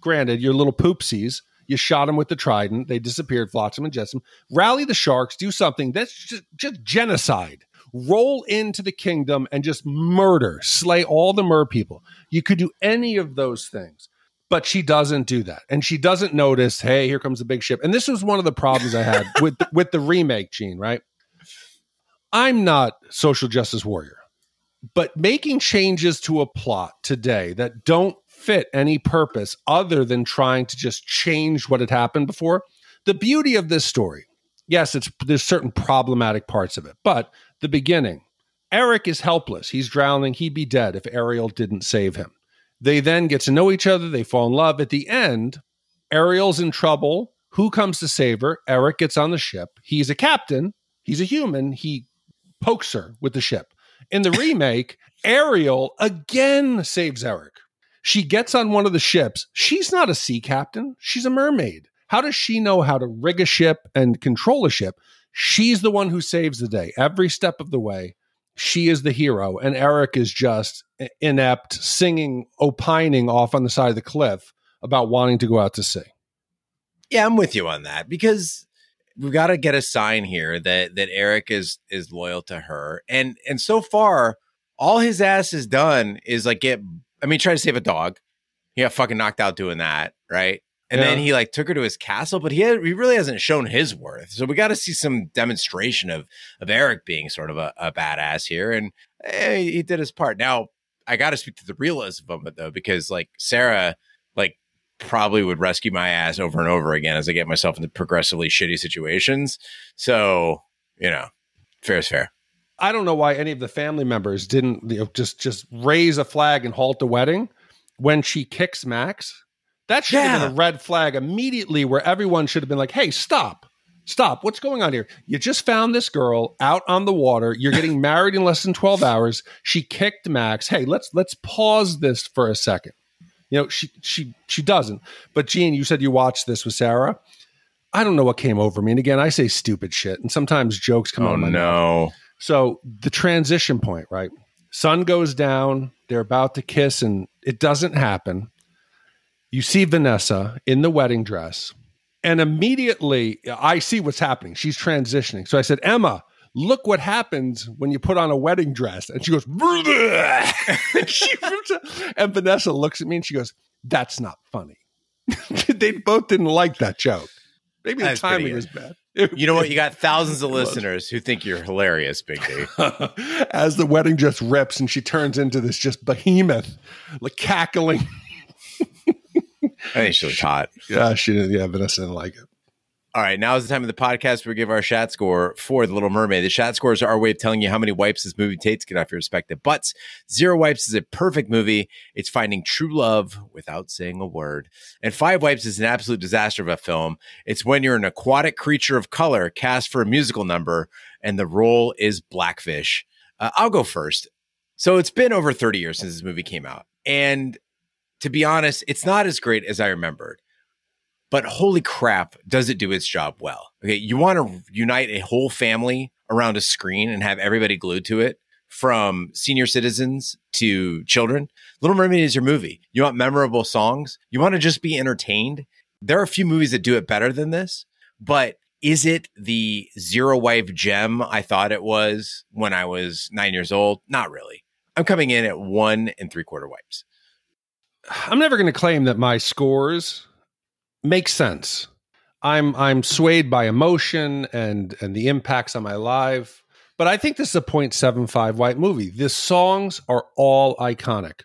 granted, your little poopsies. You shot them with the trident. They disappeared, Flotsam and Jetsam. Rally the sharks. Do something. That's just genocide. Roll into the kingdom and just murder. Slay all the mer people. You could do any of those things. But she doesn't do that. And she doesn't notice, hey, here comes the big ship. And this was one of the problems I had with the remake, Gene, right? I'm not social justice warrior. But making changes to a plot today that don't fit any purpose other than trying to just change what had happened before. The beauty of this story, yes, there's certain problematic parts of it, but the beginning, Eric is helpless. He's drowning. He'd be dead if Ariel didn't save him. They then get to know each other. They fall in love. At the end, Ariel's in trouble. Who comes to save her? Eric gets on the ship. He's a captain. He's a human. He pokes her with the ship. In the remake, Ariel again saves Eric. She gets on one of the ships. She's not a sea captain. She's a mermaid. How does she know how to rig a ship and control a ship? She's the one who saves the day every step of the way. She is the hero, and Eric is just inept, singing, opining off on the side of the cliff about wanting to go out to sea. Yeah, I'm with you on that, because we've got to get a sign here that Eric is loyal to her. And so far, all his ass has done is like try to save a dog. He got fucking knocked out doing that, right? And then he like took her to his castle, but he really hasn't shown his worth. So we got to see some demonstration of Eric being sort of a badass here. And he did his part. Now I got to speak to the realism of it though, because like Sarah, like probably would rescue my ass over and over again as I get myself into progressively shitty situations. So, fair is fair. I don't know why any of the family members didn't just raise a flag and halt the wedding when she kicks Max. That should have been a red flag immediately, where everyone should have been like, hey, stop. What's going on here? You just found this girl out on the water. You're getting married in less than 12 hours. She kicked Max. Hey, let's pause this for a second. She doesn't. But Gene, you said you watched this with Sarah. I don't know what came over me. And again, I say stupid shit. And sometimes jokes come out of my mouth. So the transition point, right? Sun goes down. They're about to kiss and it doesn't happen. You see Vanessa in the wedding dress, and immediately I see what's happening. She's transitioning. So I said, Emma, look what happens when you put on a wedding dress. And she goes, and Vanessa looks at me and she goes, that's not funny. They both didn't like that joke. Maybe the timing was bad. You know what? You got thousands of listeners who think you're hilarious, Big D. As the wedding dress rips and she turns into this just behemoth, like cackling. I think she was hot. Yeah, she did. Yeah, Vanessa didn't like it. All right, now is the time of the podcast where we give our Shat score for The Little Mermaid. The Shat scores are our way of telling you how many wipes this movie takes to get off your respective butts. 0 wipes is a perfect movie. It's finding true love without saying a word. And 5 wipes is an absolute disaster of a film. It's when you're an aquatic creature of color cast for a musical number, and the role is Blackfish. I'll go first. So it's been over 30 years since this movie came out. And to be honest, it's not as great as I remembered. But holy crap, does it do its job well? Okay, you want to unite a whole family around a screen and have everybody glued to it, from senior citizens to children. Little Mermaid is your movie. You want memorable songs? You want to just be entertained? There are a few movies that do it better than this, but is it the 0 wipe gem I thought it was when I was 9 years old? Not really. I'm coming in at 1 3/4 wipes. I'm never going to claim that my scores make sense. I'm swayed by emotion and the impacts on my life, but I think this is a 0.75 wipe movie. The songs are all iconic.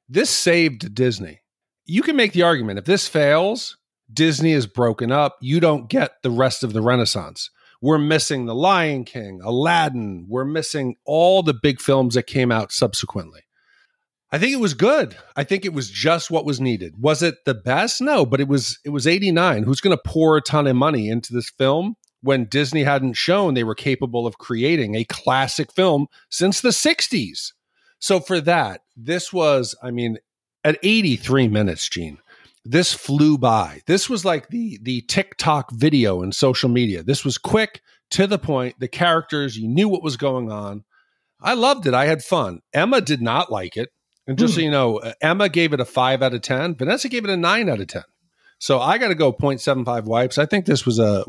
This saved Disney. You can make the argument, if this fails, Disney is broken up. You don't get the rest of the Renaissance. We're missing The Lion King, Aladdin. We're missing all the big films that came out subsequently. I think it was good. I think it was just what was needed. Was it the best? No, but it was 89. Who's going to pour a ton of money into this film when Disney hadn't shown they were capable of creating a classic film since the 60s? So for that, this was, at 83 minutes, Gene, this flew by. This was like the TikTok video in social media. This was quick, to the point. The characters, you knew what was going on. I loved it. I had fun. Emma did not like it. And just so you know, Emma gave it a 5 out of 10. Vanessa gave it a 9 out of 10. So I got to go 0.75 wipes. I think this was a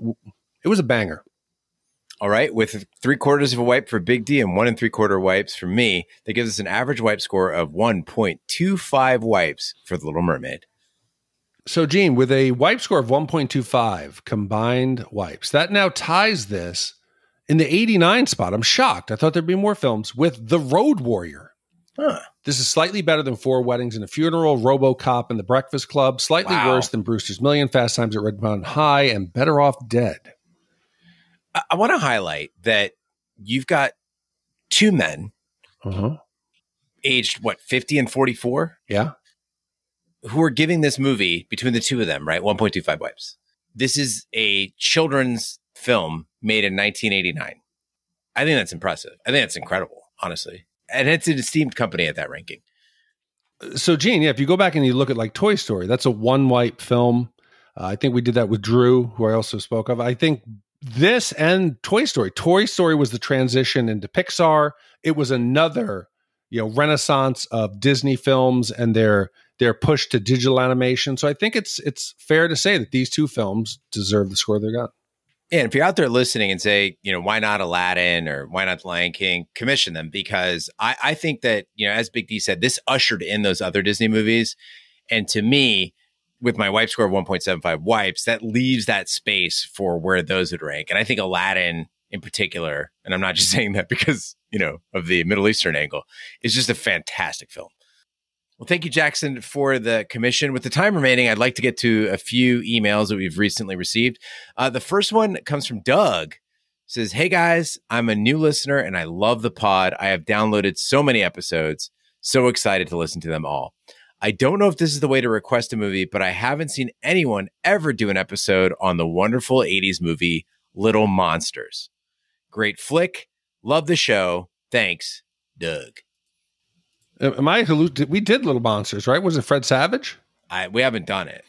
banger. All right. With 3/4 of a wipe for Big D and 1 3/4 wipes for me, that gives us an average wipe score of 1.25 wipes for The Little Mermaid. So, Gene, with a wipe score of 1.25 combined wipes, that now ties this in the 89 spot. I'm shocked. I thought there'd be more films with The Road Warrior. Huh. This is slightly better than 4 Weddings and a Funeral, RoboCop, and The Breakfast Club. Slightly worse than Brewster's Million, Fast Times at Ridgemont High, and Better Off Dead. I want to highlight that you've got 2 men, aged 50 and 44? Yeah. Who are giving this movie, between the 2 of them, right, 1.25 wipes. This is a children's film made in 1989. I think that's impressive. I think that's incredible, honestly. And it's an esteemed company at that ranking. So, Gene, if you go back and you look at like Toy Story, that's a 1 wipe film. I think we did that with Drew, who I also spoke of. I think this and Toy Story. Toy Story was the transition into Pixar. It was another, renaissance of Disney films and their push to digital animation. So I think it's fair to say that these two films deserve the score they got. Yeah, and if you're out there listening and say, why not Aladdin or why not The Lion King, commission them, because I think that, as Big D said, this ushered in those other Disney movies. And to me, with my wipe score of 1.75 wipes, that leaves that space for where those would rank. And I think Aladdin in particular, and I'm not just saying that because, of the Middle Eastern angle, is just a fantastic film. Well, thank you, Jackson, for the commission. With the time remaining, I'd like to get to a few emails that we've recently received. The first one comes from Doug. It says, hey, guys, I'm a new listener and I love the pod. I have downloaded so many episodes. So excited to listen to them all. I don't know if this is the way to request a movie, but I haven't seen anyone ever do an episode on the wonderful 80s movie Little Monsters. Great flick. Love the show. Thanks, Doug. We did Little Monsters, right? Was it Fred Savage? We haven't done it.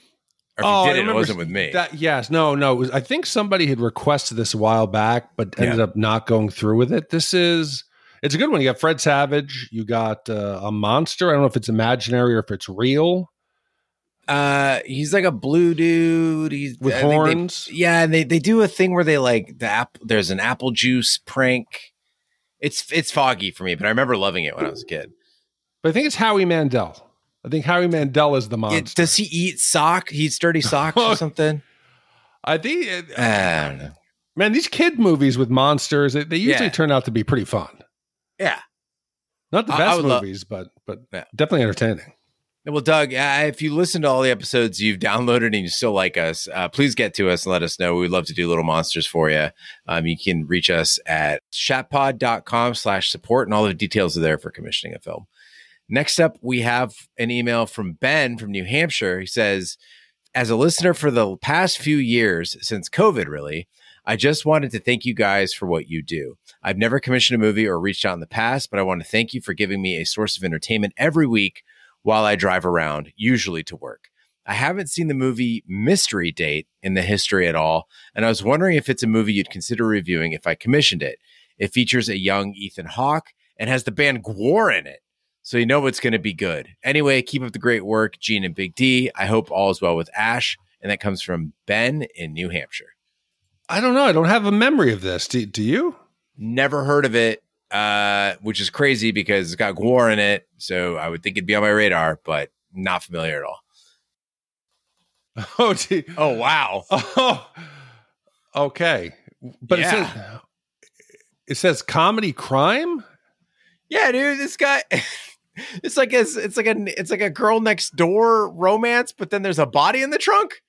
Or if you did it wasn't with me. Yes. No. I think somebody had requested this a while back, but ended up not going through with it. It's a good one. You got Fred Savage. You got a monster. I don't know if it's imaginary or if it's real. He's like a blue dude. He's with horns. They do a thing where they there's an apple juice prank. It's foggy for me, but I remember loving it when I was a kid. But I think it's Howie Mandel. I think Howie Mandel is the monster. Does he eat sock? He eats dirty socks or something? I think. I don't know. Man, these kid movies with monsters, they usually turn out to be pretty fun. Yeah. Not the best movies, but definitely entertaining. Well, Doug, if you listen to all the episodes you've downloaded and you still like us, please get to us and let us know. We'd love to do Little Monsters for you. You can reach us at shatpod.com/support, and all the details are there for commissioning a film. Next up, we have an email from Ben from New Hampshire. He says, as a listener for the past few years, since COVID really, I just wanted to thank you guys for what you do. I've never commissioned a movie or reached out in the past, but I want to thank you for giving me a source of entertainment every week while I drive around, usually to work. I haven't seen the movie Mystery Date in the history at all, and I was wondering if it's a movie you'd consider reviewing if I commissioned it. It features a young Ethan Hawke and has the band Gwar in it, so you know it's going to be good. Anyway, keep up the great work, Gene and Big D. I hope all is well with Ash, and that comes from Ben in New Hampshire. I don't know. I don't have a memory of this. Do you? Never heard of it, which is crazy because it's got Gwar in it, so I would think it'd be on my radar, but not familiar at all. Oh, wow. Oh, okay. But it says comedy crime? Yeah, dude, this guy it's like a girl next door romance, but then there's a body in the trunk.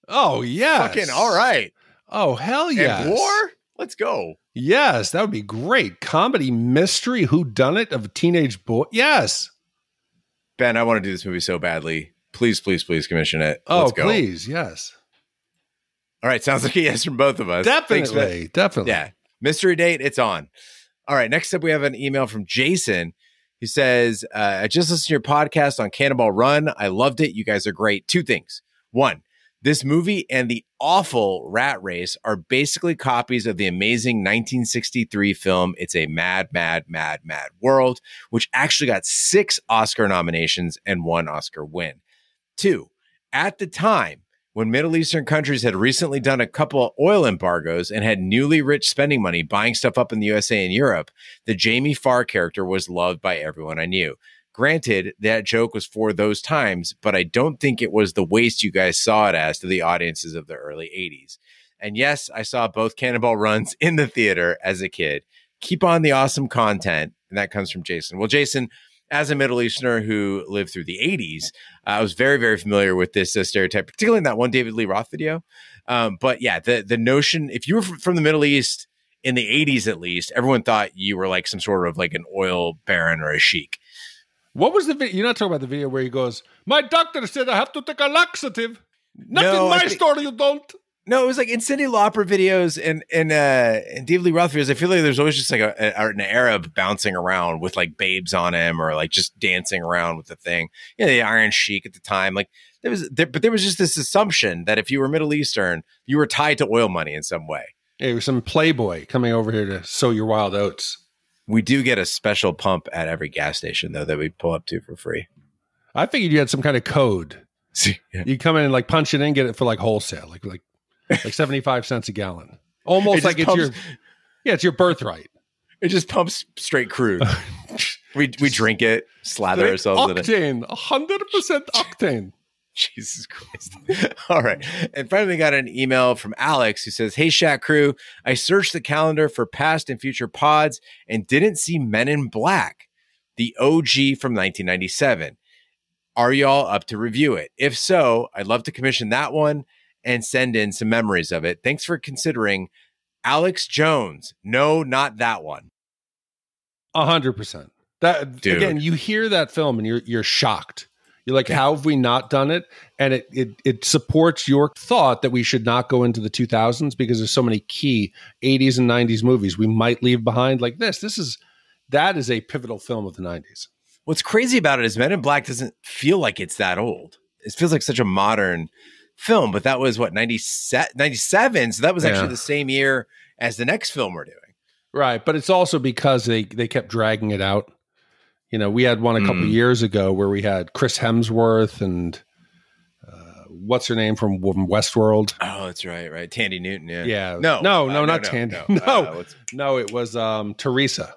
Oh, yes. Fucking all right. Oh, hell yes. And Gwar? Let's go. Yes, that would be great. Comedy mystery whodunit of a teenage boy. Yes. Ben, I want to do this movie so badly. Please, please, please commission it. Oh, let's go. Please, yes. All right, sounds like a yes from both of us. Definitely, definitely. Yeah. Mystery Date, it's on. All right, next up we have an email from Jason. He says, I just listened to your podcast on Cannonball Run. I loved it. You guys are great. Two things. One, this movie and the awful Rat Race are basically copies of the amazing 1963 film It's a Mad, Mad, Mad, Mad World, which actually got 6 Oscar nominations and 1 Oscar win. 2, at the time, when Middle Eastern countries had recently done a couple of oil embargoes and had newly rich spending money buying stuff up in the USA and Europe, the Jamie Farr character was loved by everyone I knew. Granted, that joke was for those times, but I don't think it was the waste you guys saw it as to the audiences of the early 80s. And yes, I saw both Cannonball Runs in the theater as a kid. Keep on the awesome content. And that comes from Jason. Well, Jason, as a Middle Easterner who lived through the 80s, I was very, very familiar with this stereotype, particularly in that one David Lee Roth video. But yeah, the notion, if you were from the Middle East in the 80s, at least, everyone thought you were like some sort of like an oil baron or a sheik. What was the video? You're not talking about the video where he goes, my doctor said I have to take a laxative. Not in my story, you don't. No, it was like in Cyndi Lauper videos and David Lee Roth videos. I feel like there's always just like an Arab bouncing around with like babes on him or like just dancing around with the thing. Yeah, the Iron Sheik at the time. Like there was just this assumption that if you were Middle Eastern, you were tied to oil money in some way. Hey, there's some playboy coming over here to sow your wild oats. We do get a special pump at every gas station, though, that we pull up to for free. I figured you had some kind of code. Yeah. You come in and like punch it in, get it for like wholesale, like 75 cents a gallon. Almost like it's your birthright. It just pumps straight crude. we drink it, slather ourselves in it. Octane, 100% octane. Jesus Christ. All right. And finally, we got an email from Alex who says, "Hey, Shat Crew, I searched the calendar for past and future pods and didn't see Men in Black, the OG from 1997. Are y'all up to review it? If so, I'd love to commission that one and send in some memories of it. Thanks for considering. Alex Jones. No, not that one." 100%. That, dude. Again, you hear that film and you're shocked. You're like, how have we not done it? And it supports your thought that we should not go into the 2000s because there's so many key 80s and 90s movies we might leave behind like this. That is a pivotal film of the 90s. What's crazy about it is Men in Black doesn't feel like it's that old. It feels like such a modern film, but that was 97. So that was actually the same year as the next film we're doing. Right. But it's also because they kept dragging it out. You know, we had one a couple of years ago where we had Chris Hemsworth and what's her name from Westworld? Oh, that's right. Right. Tandy Newton. Yeah. Yeah. No, not Tandy. No, it was Teresa.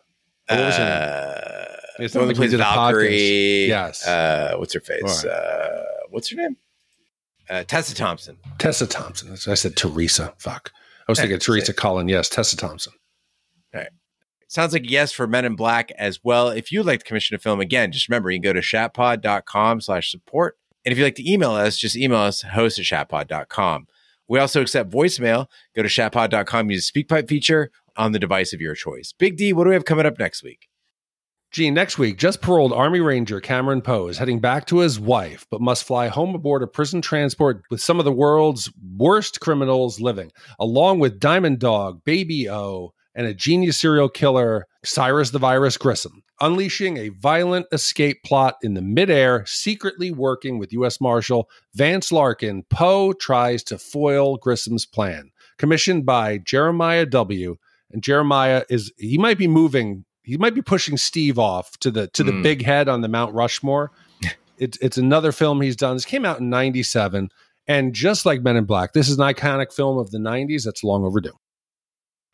What was her name? It's the one that plays Valkyrie. Yes. What's her face? Right. What's her name? Tessa Thompson. Tessa Thompson. I said Teresa. Fuck. I was thinking Teresa Cullen. Yes, Tessa Thompson. All right. Sounds like a yes for Men in Black as well. If you'd like to commission a film, again, just remember, you can go to shatpod.com/support. And if you'd like to email us, just email us, host@shatpod.com. We also accept voicemail. Go to shatpod.com, use the SpeakPipe feature on the device of your choice. Big D, what do we have coming up next week? Gene, next week, just paroled Army Ranger Cameron Poe is heading back to his wife, but must fly home aboard a prison transport with some of the world's worst criminals living, along with Diamond Dog, Baby O, and a genius serial killer, Cyrus the Virus Grissom, unleashing a violent escape plot in the midair, secretly working with U.S. Marshal Vance Larkin. Poe tries to foil Grissom's plan. Commissioned by Jeremiah W. And Jeremiah he might be pushing Steve off to the big head on the Mount Rushmore. It's another film he's done. This came out in 97. And just like Men in Black, this is an iconic film of the 90s that's long overdue.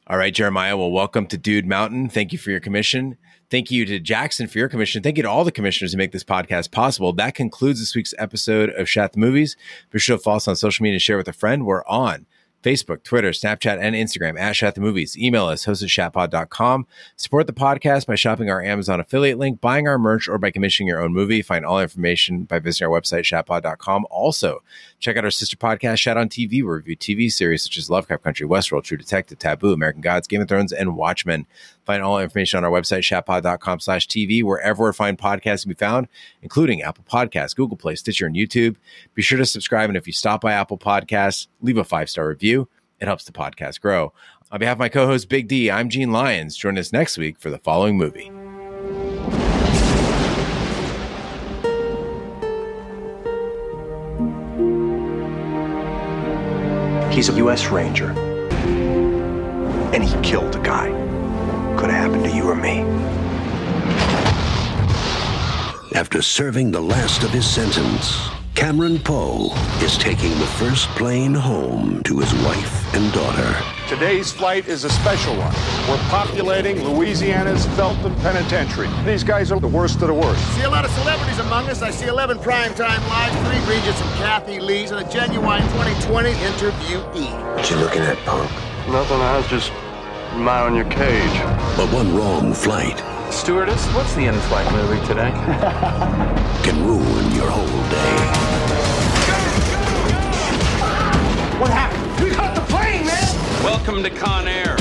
All right, Jeremiah. Well, welcome to Dude Mountain. Thank you for your commission. Thank you to Jackson for your commission. Thank you to all the commissioners who make this podcast possible. That concludes this week's episode of Shat the Movies. Be sure to follow us on social media and share with a friend. We're on Facebook, Twitter, Snapchat, and Instagram at Shat the Movies. Email us, host@shatpod.com. Support the podcast by shopping our Amazon affiliate link, buying our merch, or by commissioning your own movie. Find all information by visiting our website, shatpod.com. Also, check out our sister podcast, Shat on TV. We review TV series such as Lovecraft Country, Westworld, True Detective, Taboo, American Gods, Game of Thrones, and Watchmen. Find all information on our website, shatpod.com/TV, wherever fine podcasts can be found, including Apple Podcasts, Google Play, Stitcher, and YouTube. Be sure to subscribe, and if you stop by Apple Podcasts, leave a 5-star review. It helps the podcast grow. On behalf of my co-host, Big D, I'm Gene Lyons. Join us next week for the following movie. He's a U.S. Ranger. And he killed a guy. Could have happened to you or me. After serving the last of his sentence, Cameron Poe is taking the first plane home to his wife and daughter. Today's flight is a special one. We're populating Louisiana's Felton Penitentiary. These guys are the worst of the worst. See a lot of celebrities among us. I see 11 primetime lives, 3 Regents and Kathy Lees, and a genuine 2020 interviewee. What you looking at, punk? Nothing, I was just admiring your cage. But one wrong flight Stewardess, what's the in-flight movie today? can ruin your whole day. What happened? We caught the plane, man! Welcome to Con Air.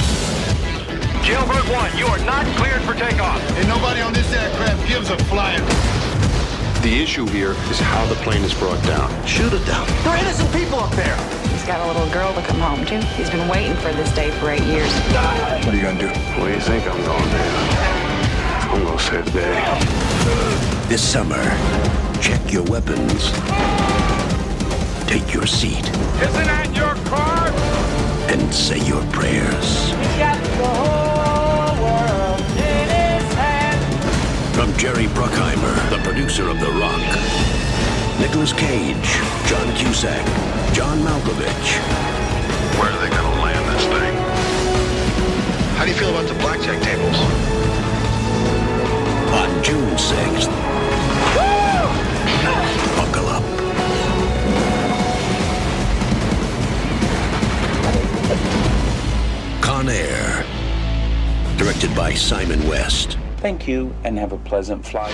Jailbird 1, you are not cleared for takeoff. And nobody on this aircraft gives a flying. The issue here is how the plane is brought down. Shoot it down. There are innocent people up there. He's got a little girl to come home to. He's been waiting for this day for 8 years. What are you gonna do? What do you think I'm gonna do? I'm gonna save the day. This summer, check your weapons take your seat Isn't that your car? and say your prayers. He's got the whole world in his hand. From Jerry Bruckheimer, the producer of The Rock, Nicolas Cage, John Cusack, John Malkovich. Where are they going to land this thing? How do you feel about the blackjack tables? On June 6th, buckle up. Con Air, directed by Simon West. Thank you, and have a pleasant flight.